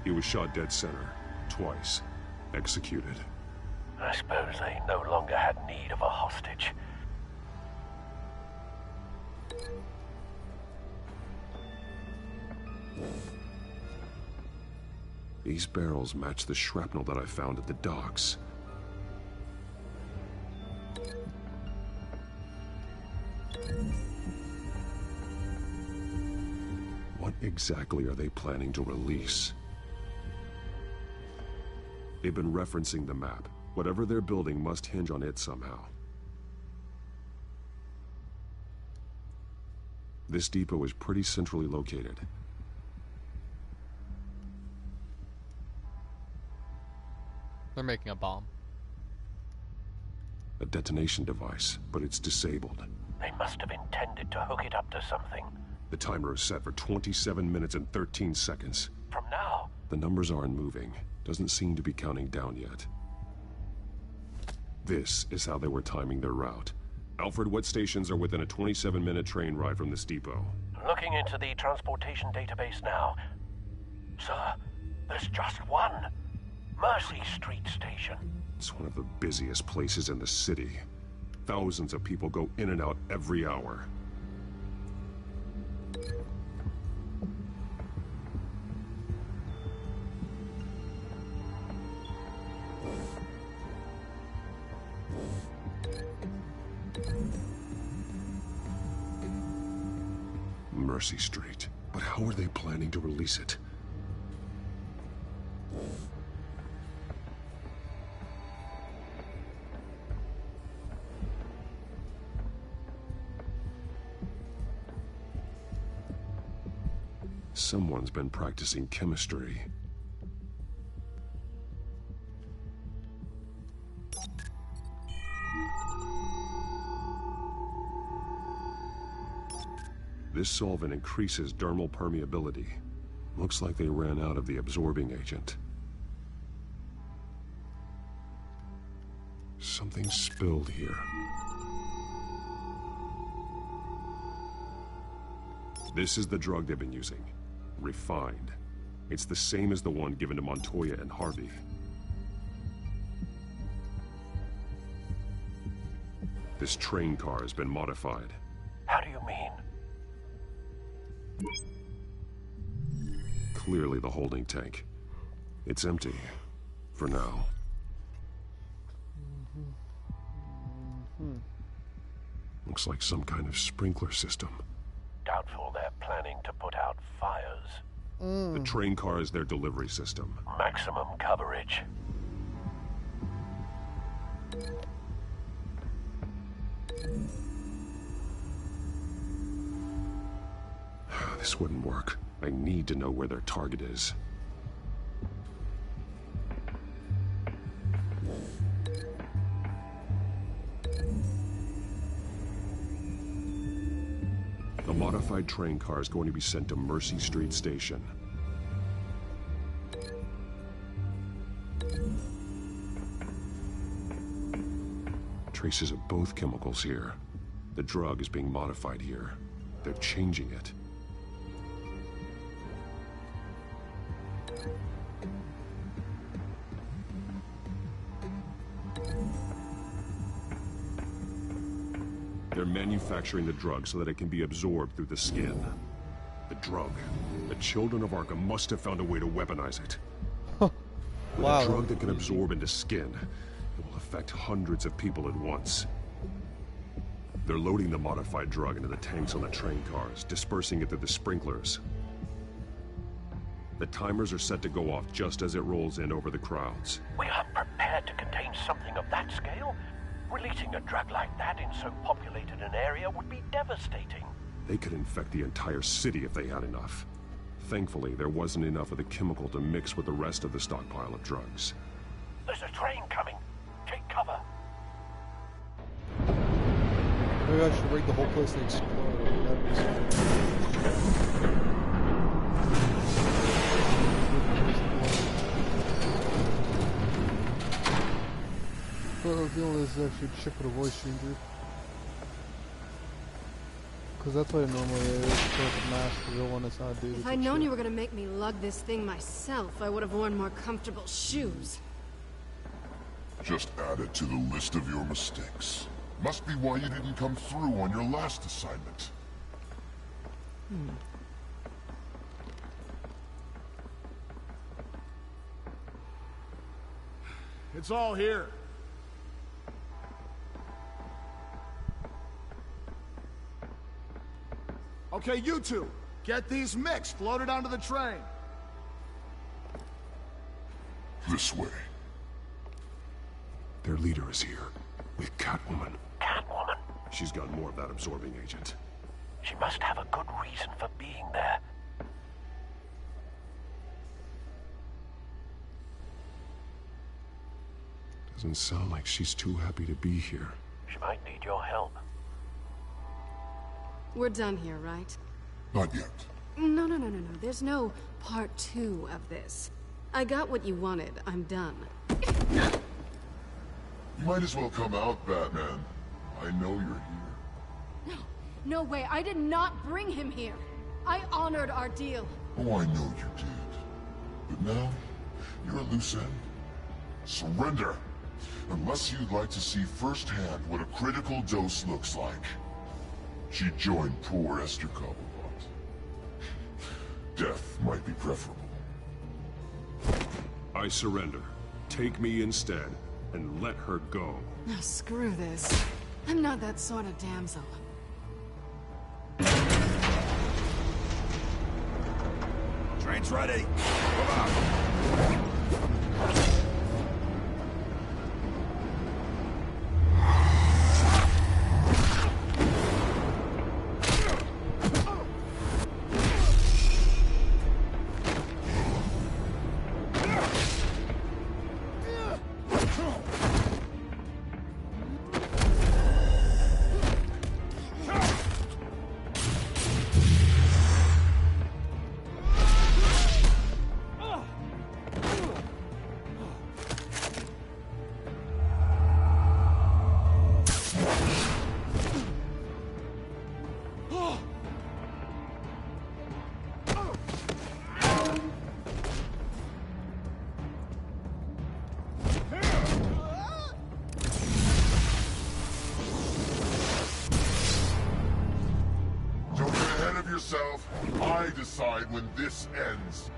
He was shot dead center, twice, executed. I suppose they no longer had need of a hostage. These barrels match the shrapnel that I found at the docks. What exactly are they planning to release? They've been referencing the map. Whatever they're building must hinge on it somehow. This depot is pretty centrally located. They're making a bomb. A detonation device, but it's disabled. They must have intended to hook it up to something. The timer is set for 27 minutes and 13 seconds. From now? The numbers aren't moving. Doesn't seem to be counting down yet. This is how they were timing their route. Alfred, what stations are within a 27-minute train ride from this depot? Looking into the transportation database now. Sir, there's just one. Mercy Street Station. It's one of the busiest places in the city. Thousands of people go in and out every hour. Mercy Street. But how are they planning to release it? Someone's been practicing chemistry. This solvent increases dermal permeability. Looks like they ran out of the absorbing agent. Something spilled here. This is the drug they've been using. Refined. It's the same as the one given to Montoya and Harvey. This train car has been modified. How do you mean? Clearly the holding tank. It's empty. For now. Looks like some kind of sprinkler system. Doubtful they're planning to put out fires. The train car is their delivery system. Maximum coverage. This wouldn't work. I need to know where their target is. The modified train car is going to be sent to Mercy Street Station. Traces of both chemicals here. The drug is being modified here. They're changing it. They're manufacturing the drug so that it can be absorbed through the skin. The drug. The children of Arkham must have found a way to weaponize it. With Wow. a drug that can absorb into skin, it will affect hundreds of people at once. They're loading the modified drug into the tanks on the train cars, dispersing it through the sprinklers. The timers are set to go off just as it rolls in over the crowds. We are prepared to contain something of that scale? Releasing a drug like that in so populated an area would be devastating. They could infect the entire city if they had enough. Thankfully, there wasn't enough of the chemical to mix with the rest of the stockpile of drugs. There's a train coming. Take cover. Maybe I should raid the whole place and explode. That'd be smart. The feeling is actually check with a voice changer. Because that's what it normally is. It's like a mask, the real one is not dated. If I'd known you were gonna make me lug this thing myself, I would have worn more comfortable shoes. Just add it to the list of your mistakes. Must be why you didn't come through on your last assignment. It's all here. Okay, you two, get these mixed, loaded onto the train. This way. Their leader is here, with Catwoman. Catwoman? She's got more of that absorbing agent. She must have a good reason for being there. Doesn't sound like she's too happy to be here. She might need your help. We're done here, right? Not yet. No. There's no part 2 of this. I got what you wanted. I'm done. You might as well come out, Batman. I know you're here. No, no way. I did not bring him here. I honored our deal. Oh, I know you did. But now, you're a loose end. Surrender! Unless you'd like to see firsthand what a critical dose looks like. She joined poor Esther Cobblepot. Death might be preferable. I surrender. Take me instead, and let her go. No, screw this. I'm not that sort of damsel. Train's ready. Come on. I decide when this ends.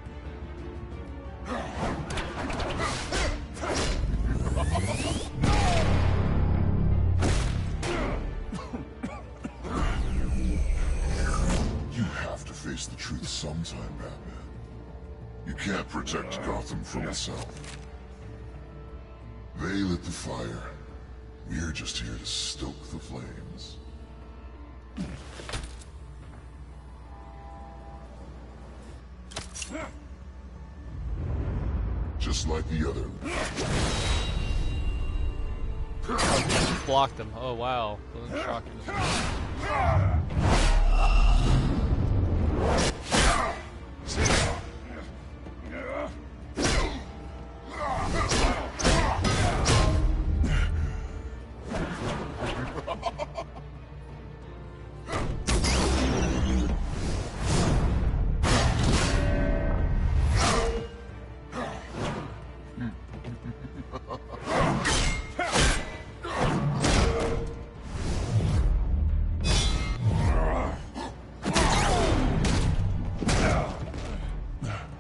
You have to face the truth sometime, Batman. You can't protect Gotham from itself. They lit the fire. We're just here to stoke the flames. Just like the other. Blocked him. Oh wow. Wasn't shocking.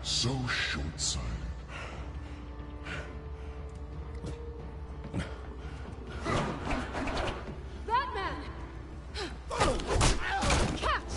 So short-sighted. Batman! Catch!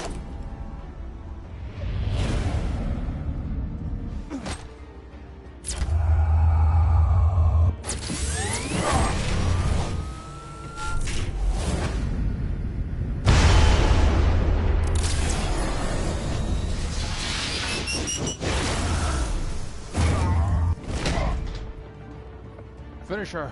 Finish her.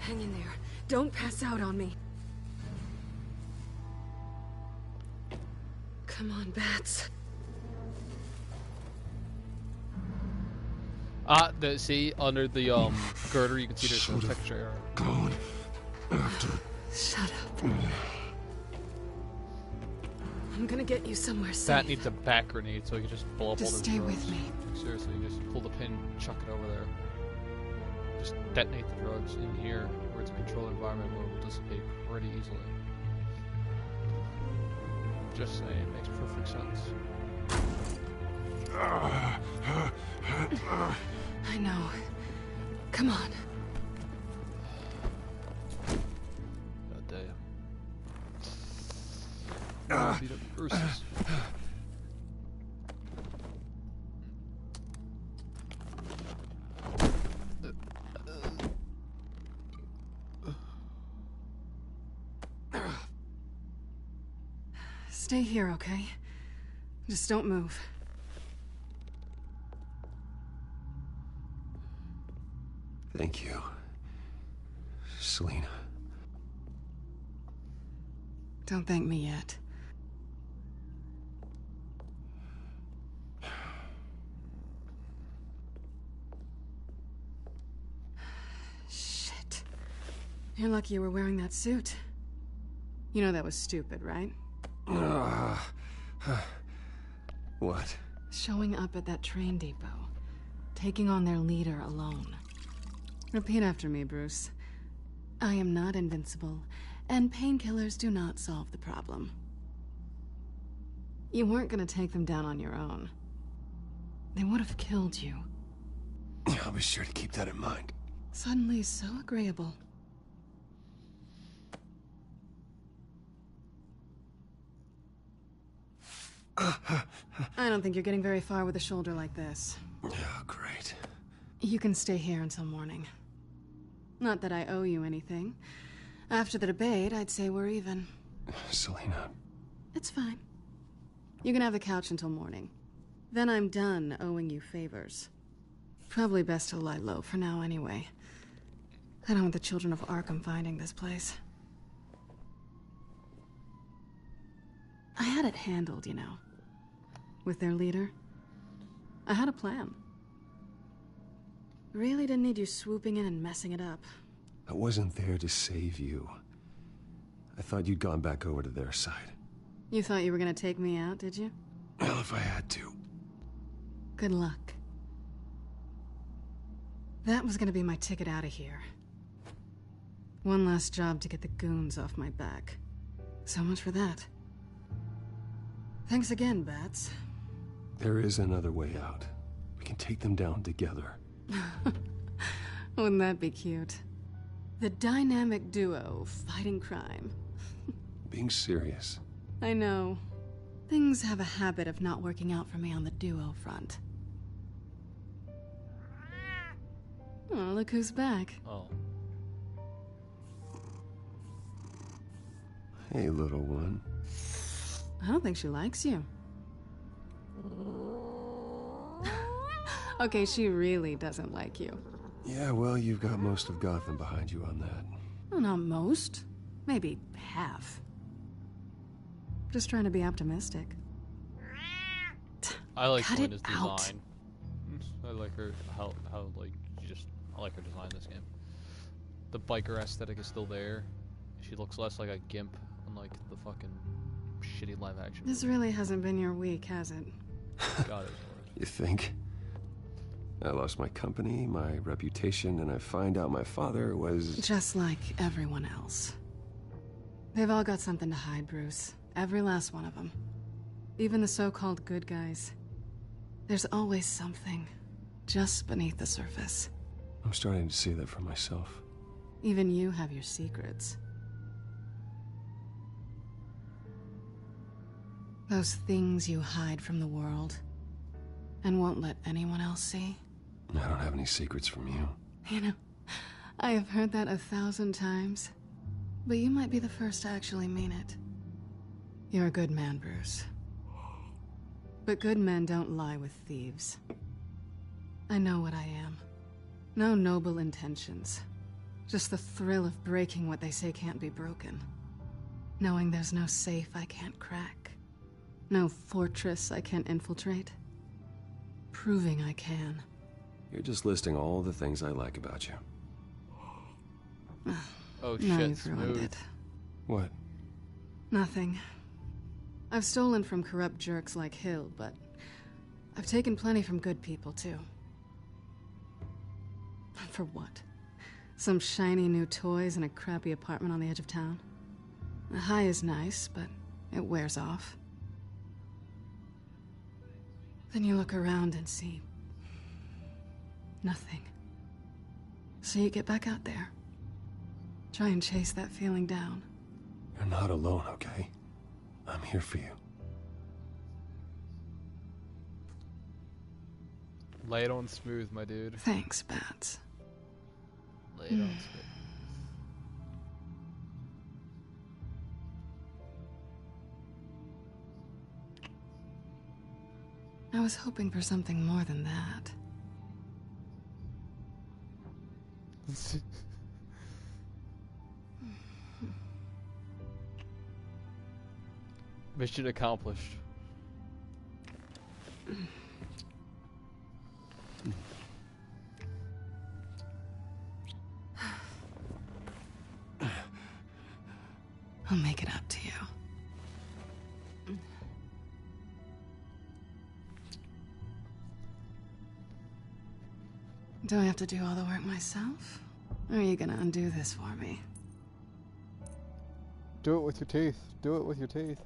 Hang in there. Don't pass out on me. Come on, bats. See under the girder, you can see there's some texture error. Gone after. Shut up. I'm gonna get you somewhere safe. That needs a back grenade, so you can just blow up Just all the stay drugs. with me. Seriously, just pull the pin, chuck it over there. Just detonate the drugs in here, where it's a controlled environment where it will dissipate pretty easily. Just saying, makes perfect sense. I know. Come on. God damn. Beat up Bruce's. Stay here, okay? Just don't move. Thank you, Selina. Don't thank me yet. Shit. You're lucky you were wearing that suit. You know that was stupid, right? What? Showing up at that train depot. Taking on their leader alone. Repeat after me, Bruce. I am not invincible, and painkillers do not solve the problem. You weren't gonna take them down on your own. They would have killed you. I'll be sure to keep that in mind. Suddenly so agreeable. I don't think you're getting very far with a shoulder like this. Oh, great. You can stay here until morning. Not that I owe you anything. After the debate, I'd say we're even. Selina. It's fine. You can have the couch until morning. Then I'm done owing you favors. Probably best to lie low for now anyway. I don't want the children of Arkham finding this place. I had it handled, you know. With their leader. I had a plan. Really didn't need you swooping in and messing it up. I wasn't there to save you. I thought you'd gone back over to their side. You thought you were gonna take me out, did you? Well, if I had to. Good luck. That was gonna be my ticket out of here. One last job to get the goons off my back. So much for that. Thanks again, Bats. There is another way out. We can take them down together. Wouldn't that be cute? The dynamic duo fighting crime. Being serious. I know. Things have a habit of not working out for me on the duo front. Oh, look who's back. Oh. Hey, little one. I don't think she likes you. Okay, she really doesn't like you. Yeah, well, you've got most of Gotham behind you on that. Well, not most. Maybe half. Just trying to be optimistic. I like Cut Selina's it out. design. I like her how like I like her design in this game. The biker aesthetic is still there. She looks less like a gimp, unlike the fucking shitty live action. This really hasn't been your week, has it? God, You think? I lost my company, my reputation, and I find out my father was... Just like everyone else. They've all got something to hide, Bruce. Every last one of them. Even the so-called good guys. There's always something just beneath the surface. I'm starting to see that for myself. Even you have your secrets. Those things you hide from the world and won't let anyone else see. I don't have any secrets from you. You know, I have heard that 1,000 times, but you might be the first to actually mean it. You're a good man, Bruce. But good men don't lie with thieves. I know what I am. No noble intentions. Just the thrill of breaking what they say can't be broken. Knowing there's no safe I can't crack. No fortress I can't infiltrate. Proving I can. You're just listing all the things I like about you. Oh Now shit, you've ruined smooth. it. What? Nothing. I've stolen from corrupt jerks like Hill, but I've taken plenty from good people, too. For what? Some shiny new toys and a crappy apartment on the edge of town? The high is nice, but it wears off. Then you look around and see nothing. So you get back out there. Try and chase that feeling down. You're not alone, okay? I'm here for you. Lay it on smooth, my dude. Thanks, Bats. Lay it on smooth. I was hoping for something more than that. Mission accomplished. I'll make it up to you. Do I have to do all the work myself? Or are you gonna undo this for me? Do it with your teeth. Do it with your teeth.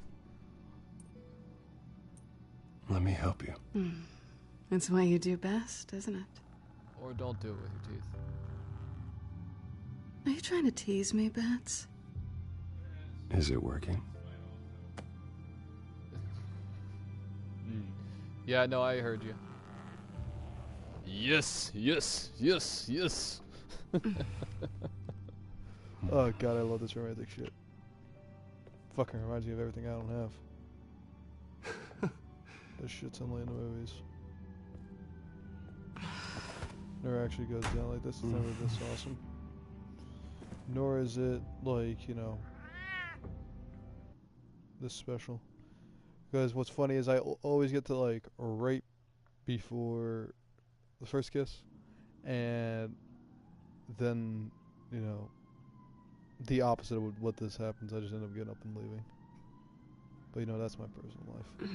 Let me help you. It's what you do best, isn't it? Or don't do it with your teeth. Are you trying to tease me, Bats? Is it working? Yeah, no, I heard you. Yes, yes, yes, yes. Oh god, I love this romantic shit. Fucking reminds me of everything I don't have. This shit's only in the movies. Never actually goes down like this. It's never this awesome. Nor is it like, you know, this special. Because what's funny is I always get to like right before the first kiss, and then, you know, the opposite of what this happens. I just end up getting up and leaving. But you know, that's my personal life.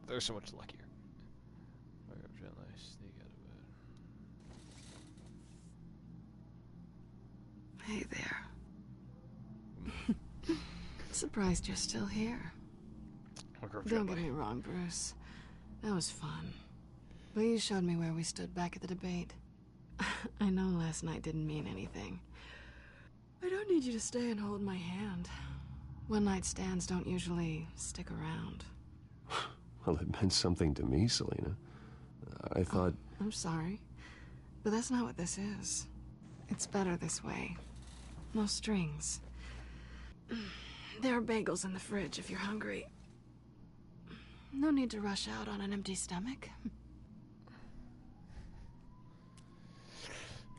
They're so much luckier. Gently sneak out of bed. Hey there. Surprised you're still here. Don't get me wrong, Bruce. That was fun. But you showed me where we stood back at the debate. I know last night didn't mean anything. I don't need you to stay and hold my hand. One-night stands don't usually stick around. Well, it meant something to me, Selina. I thought... I'm sorry, but that's not what this is. It's better this way. No strings. There are bagels in the fridge if you're hungry. No need to rush out on an empty stomach.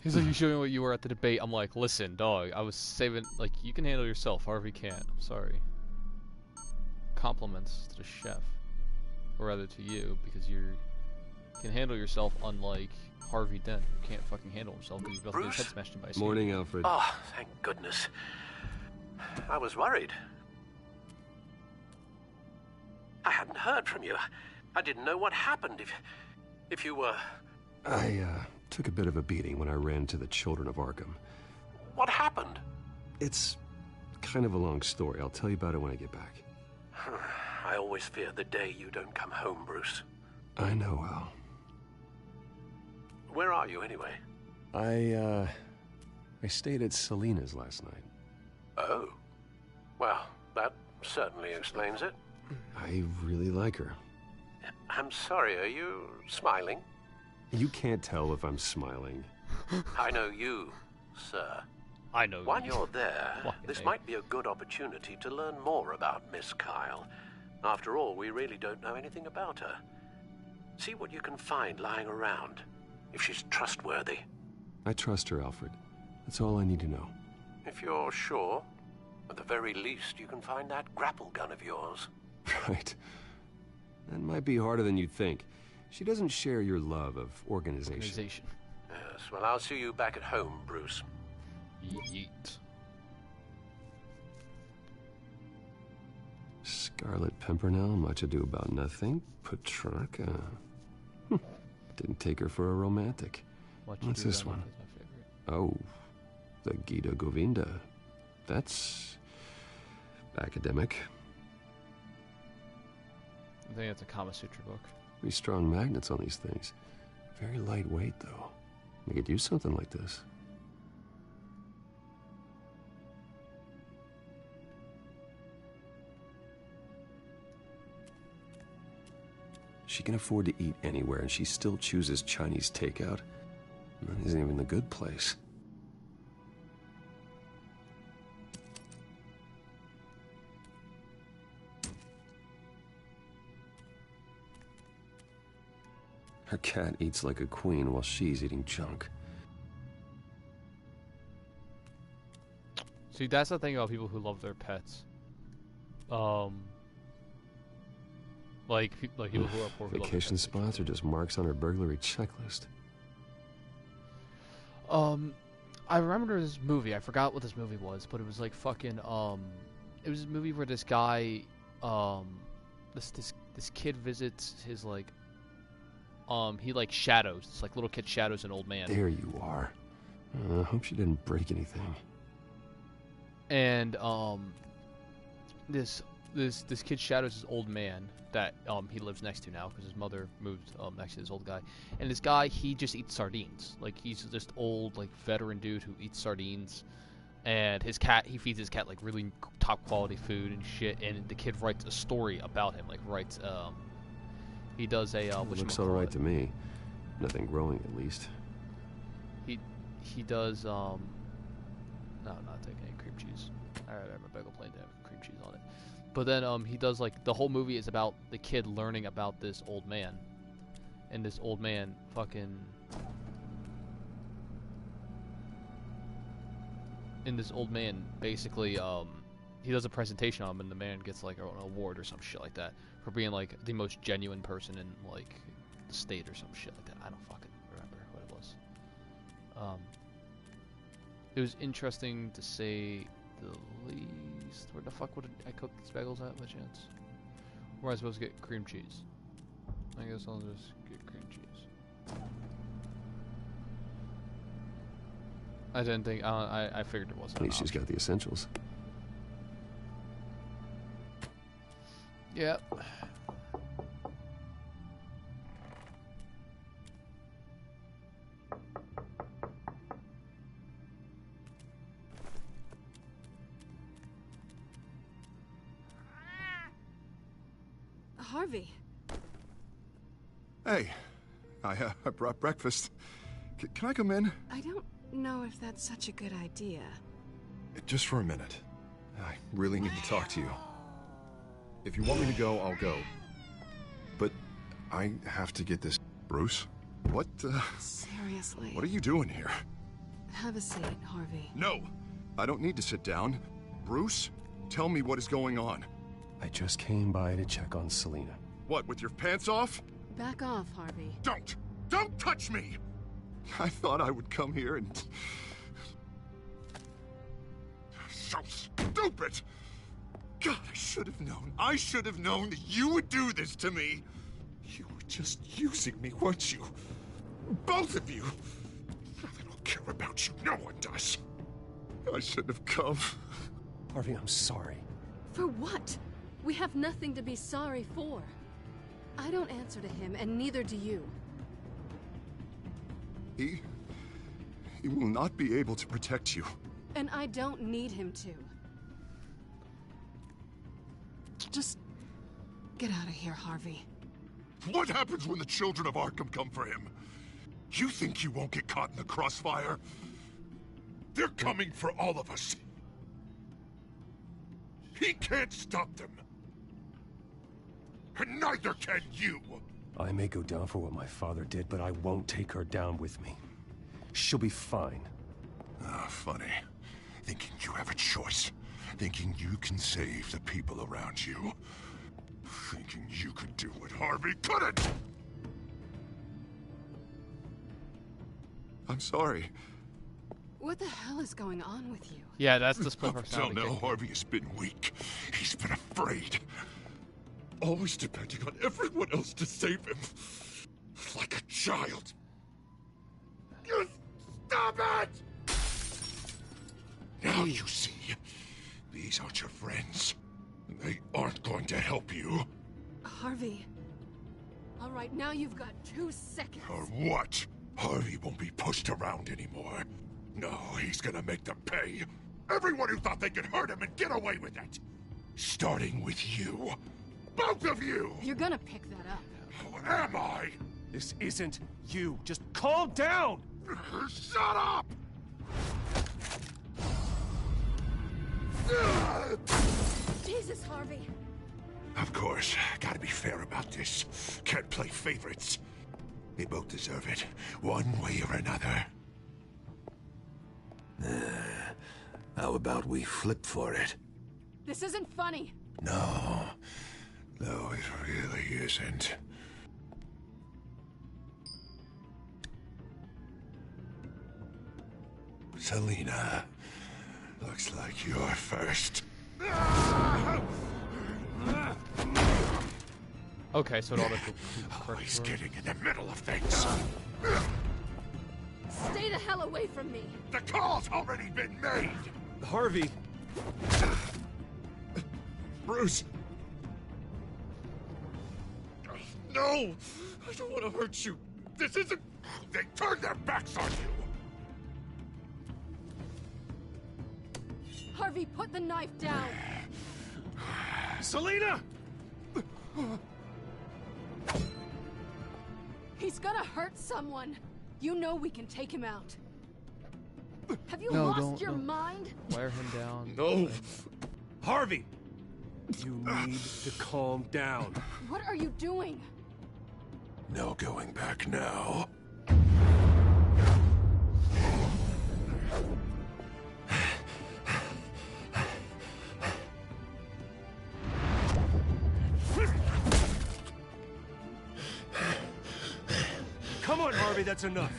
He's like, you showed me what you were at the debate. I'm like, listen, dog, I was saving, like, you can handle yourself however you can. I'm sorry. Compliments to the chef. Or rather to you, because you can handle yourself, unlike Harvey Dent, who can't fucking handle himself because he's about to get his head smashed in by a snake. Morning, Alfred. Oh, thank goodness. I was worried. I hadn't heard from you. I didn't know what happened if you were... I, took a bit of a beating when I ran to the Children of Arkham. What happened? It's kind of a long story. I'll tell you about it when I get back. I always fear the day you don't come home, Bruce. I know, Al. Where are you, anyway? I stayed at Selina's last night. Oh. Well, that certainly explains it. I really like her. I'm sorry, are you smiling? You can't tell if I'm smiling. I know you, sir. I know While you. you're there, this might be a good opportunity to learn more about Miss Kyle. After all, we really don't know anything about her. See what you can find lying around, if she's trustworthy. I trust her, Alfred. That's all I need to know. If you're sure, at the very least, you can find that grapple gun of yours. Right. That might be harder than you'd think. She doesn't share your love of organization. Yes, well, I'll see you back at home, Bruce. Yeet. Scarlet Pimpernel, much ado about nothing. Petrarca. Didn't take her for a romantic. What's this one? Oh, the Gita Govinda. That's academic. I think it's a Kama Sutra book. Pretty strong magnets on these things. Very lightweight, though. We could use something like this. She can afford to eat anywhere, and she still chooses Chinese takeout. That isn't even the good place. Her cat eats like a queen while she's eating junk. See, that's the thing about people who love their pets. Like people who are poor. Vacation spots are just marks on her burglary checklist. I remember this movie. I forgot what this movie was, but it was like fucking. It was a movie where this guy, this kid visits his like. He like shadows. It's like little kid shadows an old man. There you are. I hope she didn't break anything. And this kid shadows this old man that he lives next to now because his mother moved next to this old guy. And this guy, he just eats sardines. Like he's just old like veteran dude who eats sardines. And his cat, he feeds his cat like really top quality food and shit. And the kid writes a story about him. Like writes he does a looks all right to me. Nothing growing, at least. He does no, I'm not taking any cream cheese. All right, I have a bagel plain to have cream cheese on it. But then he does like the whole movie is about the kid learning about this old man, and this old man fucking. And this old man basically he does a presentation on him, and the man gets like an award or some shit like that for being like the most genuine person in like the state or some shit like that. I don't fucking remember what it was. It was interesting to say the least. Where the fuck would I cook these bagels at by chance? Where am I supposed to get cream cheese? I guess I'll just get cream cheese. I didn't think. I figured it wasn't. At least she's got the essentials. Yep. Harvey. Hey, I brought breakfast. Can I come in? I don't know if that's such a good idea. Just for a minute. I really need to talk to you. If you want me to go, I'll go. But I have to get this... Bruce? What, Seriously. What are you doing here? Have a seat, Harvey. No! I don't need to sit down. Bruce, tell me what is going on. I just came by to check on Selina. What, with your pants off? Back off, Harvey. Don't! Don't touch me! I thought I would come here and... So stupid! God, I should have known. I should have known that you would do this to me. You were just using me, weren't you? Both of you. I don't care about you. No one does. I shouldn't have come. Harvey, I'm sorry. For what? We have nothing to be sorry for. I don't answer to him, and neither do you. He will not be able to protect you. And I don't need him to. Just get out of here, Harvey. What happens when the children of Arkham come for him? You think you won't get caught in the crossfire? They're coming for all of us. He can't stop them. And neither can you. I may go down for what my father did, but I won't take her down with me. She'll be fine. Ah, funny. Thinking you have a choice. Thinking you can save the people around you. Thinking you could do what Harvey couldn't! I'm sorry. What the hell is going on with you? Yeah, that's the split personality. Until now, Harvey has been weak. He's been afraid. Always depending on everyone else to save him. Like a child. You stop it! Now you see. These aren't your friends. They aren't going to help you. Harvey. All right, now you've got 2 seconds. Or what? Harvey won't be pushed around anymore. No, he's gonna make them pay. Everyone who thought they could hurt him and get away with it. Starting with you. Both of you! You're gonna pick that up. Who am I? This isn't you. Just calm down! Shut up! Jesus, Harvey! Of course, gotta be fair about this. Can't play favorites. They both deserve it, one way or another. How about we flip for it? This isn't funny. No, it really isn't. Selina, looks like you're first. Okay, so it auto. Always getting in the middle of things. Stay the hell away from me. The call's already been made. Harvey. Bruce. No, I don't want to hurt you. This isn't. They turned their backs on you. Harvey, put the knife down. Selina! He's gonna hurt someone. You know we can take him out. Have you No, lost your don't. mind? Wear him down. No! Harvey! You need to calm down. What are you doing? No going back now. Come on, Harvey, that's enough.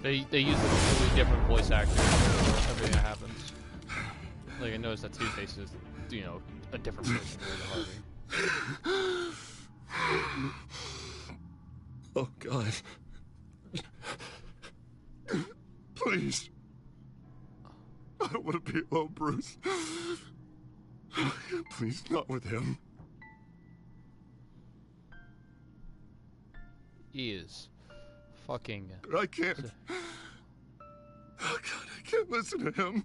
They use a completely different voice actor for everything that happens. Like I noticed that Two-Face is, you know, a different person compared to Harvey. Oh, God. Please. I don't want to be alone, Bruce. Please, not with him. He is fucking. I can't. Oh, God, I can't listen to him.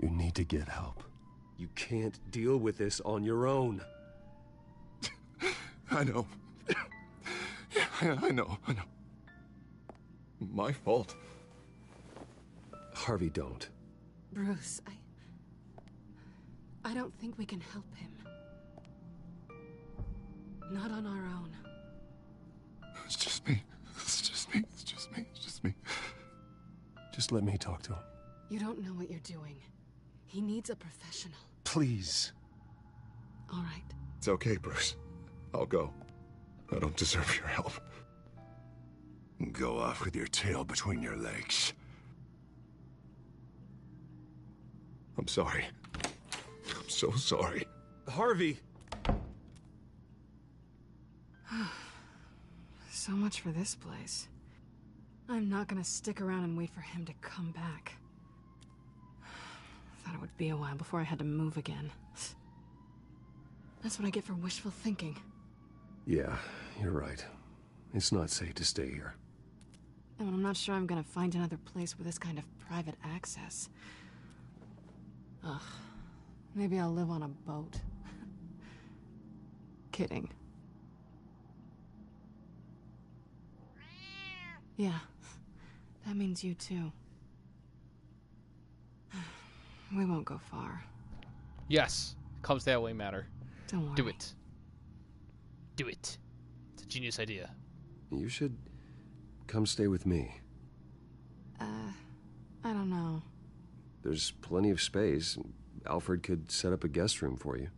You need to get help. You can't deal with this on your own. I know. Yeah, I know. My fault. Harvey, don't. Bruce, I don't think we can help him. Not on our own. It's just me. Just let me talk to him. You don't know what you're doing. He needs a professional. Please. All right. It's okay, Bruce. I'll go. I don't deserve your help. Go off with your tail between your legs. I'm sorry. I'm so sorry. Harvey! So much for this place. I'm not gonna stick around and wait for him to come back. Thought it would be a while before I had to move again. That's what I get for wishful thinking. Yeah, you're right. It's not safe to stay here. And I'm not sure I'm gonna find another place with this kind of private access. Ugh. Maybe I'll live on a boat. Kidding. Yeah. That means you too. We won't go far. Yes, come stay away matter. Don't worry. Do it. Do it. It's a genius idea. You should come stay with me. I don't know. There's plenty of space. Alfred could set up a guest room for you.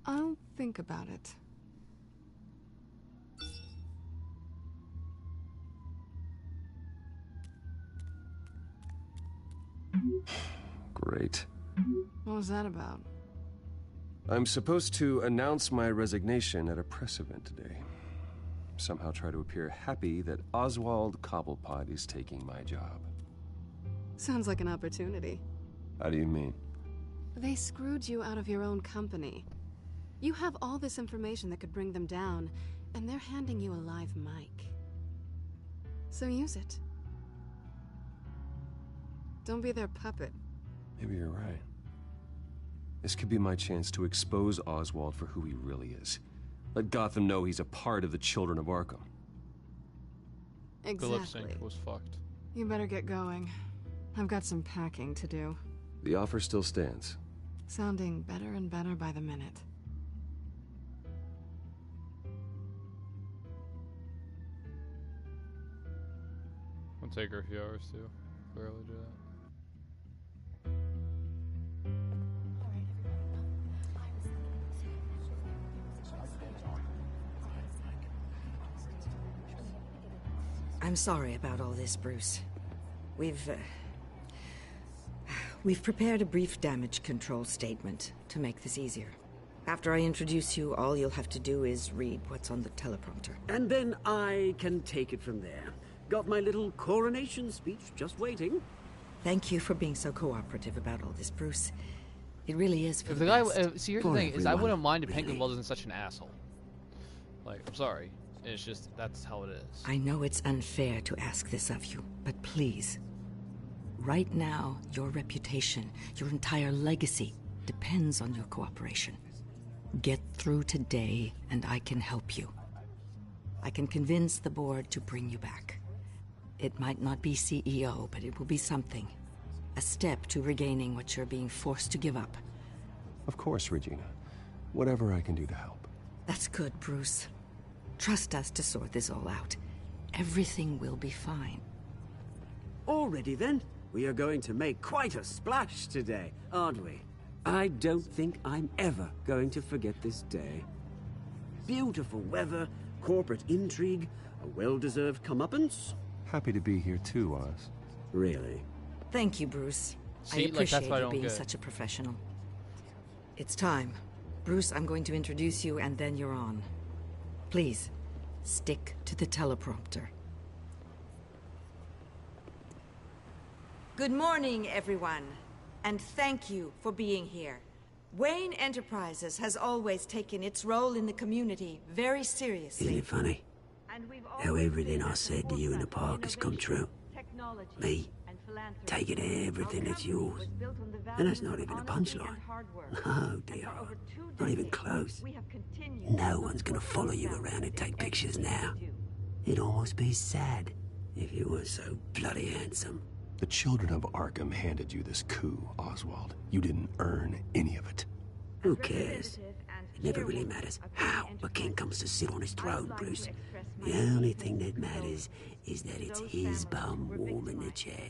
I'll think about it. Great. What was that about? I'm supposed to announce my resignation at a press event today. Somehow try to appear happy that Oswald Cobblepot is taking my job. Sounds like an opportunity. How do you mean? They screwed you out of your own company. You have all this information that could bring them down, and they're handing you a live mic. So use it. Don't be their puppet. Maybe you're right. This could be my chance to expose Oswald for who he really is. Let Gotham know he's a part of the Children of Arkham. Exactly. The lip sync was fucked. You better get going. I've got some packing to do. The offer still stands. Sounding better and better by the minute. It'll take her a few hours too. Barely do that. I'm sorry about all this, Bruce. We've prepared a brief damage control statement to make this easier. After I introduce you, all you'll have to do is read what's on the teleprompter. And then I can take it from there. Got my little coronation speech just waiting. Thank you for being so cooperative about all this, Bruce. It really is for If the the guy, best. see, here's the thing: is I wouldn't mind if Penguin wasn't such an asshole. Like, I'm sorry, it's just that's how it is. I know it's unfair to ask this of you, but please. Right now, your reputation, your entire legacy, depends on your cooperation. Get through today, and I can help you. I can convince the board to bring you back. It might not be CEO, but it will be something. A step to regaining what you're being forced to give up. Of course, Regina. Whatever I can do to help. That's good, Bruce. Trust us to sort this all out. Everything will be fine. Already then, we are going to make quite a splash today, aren't we? I don't think I'm ever going to forget this day. Beautiful weather, corporate intrigue, a well-deserved comeuppance. Happy to be here too, Oz. Really? Thank you, Bruce. See, I appreciate that's what I you don't being get. such a professional. It's time. Bruce, I'm going to introduce you and then you're on. Please, stick to the teleprompter. Good morning, everyone. And thank you for being here. Wayne Enterprises has always taken its role in the community very seriously. Isn't it funny how everything I said to you in the park has come true? Me, taking everything that's yours. And that's not even a punchline. No, dear. Not even close. No one's gonna follow you around and take pictures now. It'd almost be sad if you were so bloody handsome. The Children of Arkham handed you this coup, Oswald. You didn't earn any of it. Who cares? It never really matters how a king comes to sit on his throne, Bruce. The only thing that matters is that it's his bum warming the chair.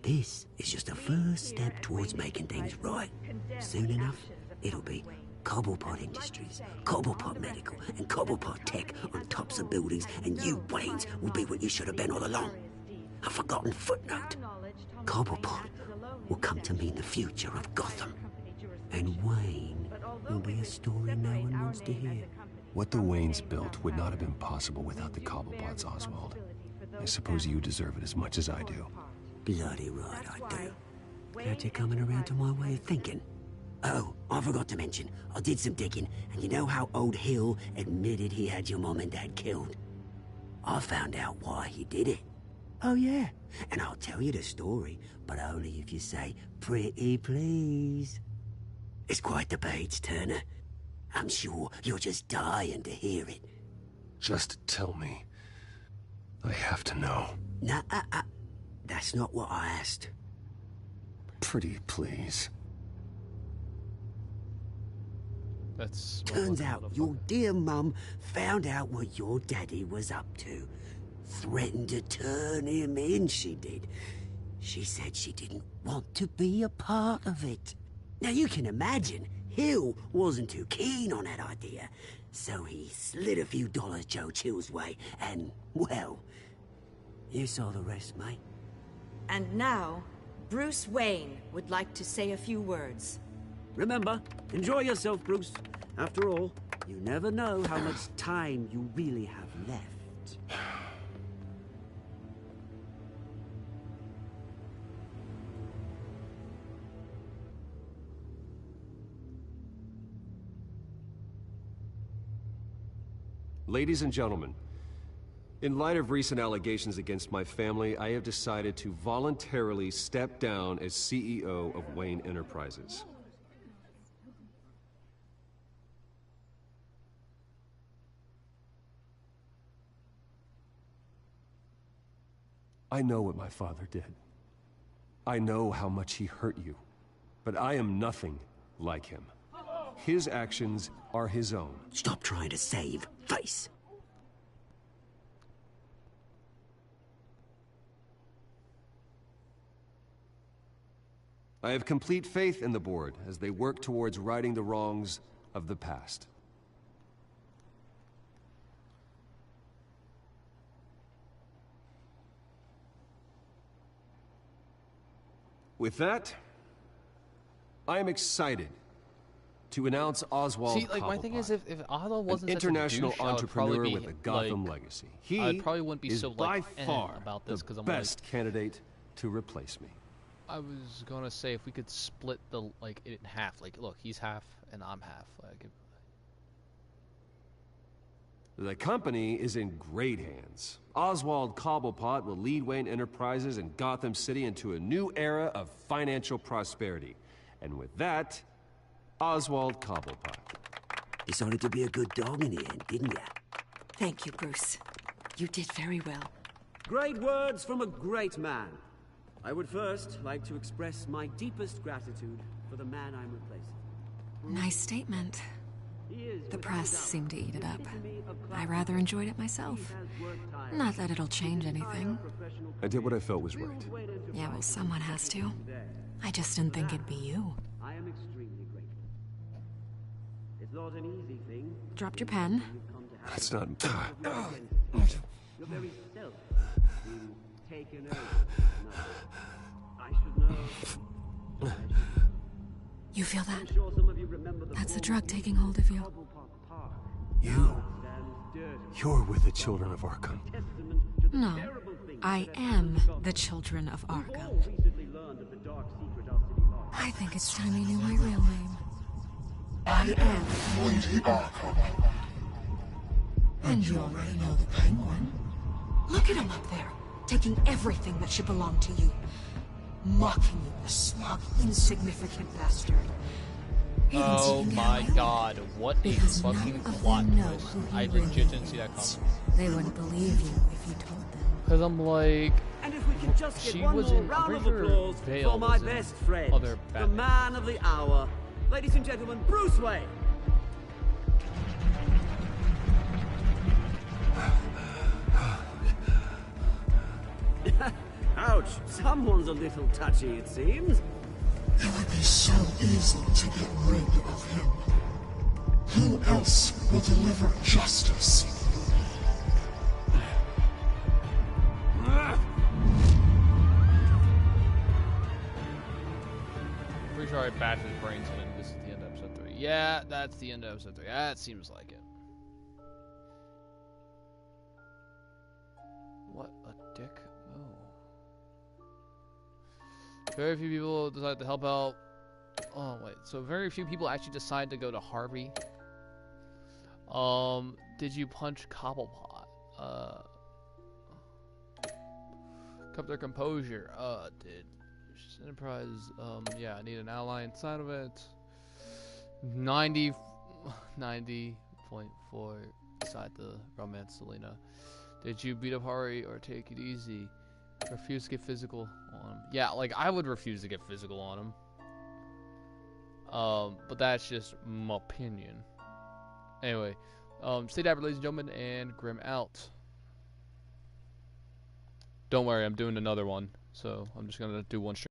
This is just a first step towards making things right. Soon enough, it'll be Cobblepot Industries, Cobblepot Medical, and Cobblepot Tech on tops of buildings, and you, Waynes, will be what you should have been all along. A forgotten footnote. Cobblepot will come to mean the future of Gotham. And Wayne will be a story no one wants to hear. What the Waynes built would not have been possible without the Cobblepots, Oswald. I suppose you deserve it as much as I do. Bloody right I do. Glad you're coming around to my way of thinking. Oh, I forgot to mention, I did some digging, and you know how old Hill admitted he had your mom and dad killed? I found out why he did it. Oh yeah, and I'll tell you the story, but only if you say, pretty please. It's quite the page, Turner. I'm sure you're just dying to hear it. Just tell me. I have to know. Nah, that's not what I asked. Pretty please. That's Turns out your dear mum found out what your daddy was up to. Threatened to turn him in, she did. She said she didn't want to be a part of it. Now you can imagine, Hill wasn't too keen on that idea. So he slid a few dollars Joe Chill's way, and, well, you saw the rest, mate. And now, Bruce Wayne would like to say a few words. Remember, enjoy yourself, Bruce. After all, you never know how much time you really have left. Ladies and gentlemen, in light of recent allegations against my family, I have decided to voluntarily step down as CEO of Wayne Enterprises. I know what my father did. I know how much he hurt you, but I am nothing like him. His actions are his own. Stop trying to save face. I have complete faith in the board as they work towards righting the wrongs of the past. With that, I am excited to announce Oswald See, like, my thing is, if Otto wasn't an such a international douche, I would entrepreneur probably be, with a Gotham like, legacy. I probably wouldn't be is so, by like, far about this, the 'cause I'm best candidate to replace me. I was gonna say if we could split the it in half. Like, look, he's half and I'm half. Like, The company is in great hands. Oswald Cobblepot will lead Wayne Enterprises and Gotham City into a new era of financial prosperity. And with that, Oswald Cobblepot. Decided to be a good dog in the end, didn't ya? Thank you, Bruce. You did very well. Great words from a great man. I would first like to express my deepest gratitude for the man I'm replacing. Nice statement. The press seemed to eat it up. I rather enjoyed it myself. Not that it'll change anything. I did what I felt was right. Yeah, well, someone has to. I just didn't think it'd be you. I am extremely grateful. It's not an easy thing. Dropped your pen. That's not... Your very self being taken over. I should know. You feel that? I'm sure some of you remember the That's the drug taking hold of you. You're with the children of Arkham. No, I am the children of Arkham. I think it's time you knew my real name. I am Lady Arkham. And you already know the Penguin. Look at him up there, taking everything that should belong to you. Mocking you, a smug, insignificant bastard. oh my god, what a fucking plot twist. I legit didn't see that coming. They wouldn't believe you if you told them. Because I'm like... And if we could just get she one was more in, round I'm of pretty sure applause Vale for my was in best friend, other the Batman. man of the hour, ladies and gentlemen, Bruce Wayne. Ouch, someone's a little touchy, it seems. It would be so easy to get rid of him. Who else will deliver justice? Pretty sure I bashed his brains in and this is the end of episode 3. Yeah, that's the end of episode 3. That seems like it. What a dick move. Very few people decide to help out. Oh, wait. So very few people actually decide to go to Harvey. Did you punch Cobblepot? Kept their composure. Did Enterprise, yeah, I need an ally inside of it. 90.4 beside the romance Selena. Did you beat up Hari or take it easy? Refuse to get physical on him. Yeah, like, I would refuse to get physical on him. But that's just my opinion. Anyway, stay dapper, ladies and gentlemen, and Grim out. Don't worry, I'm doing another one. So, I'm just gonna do one stream.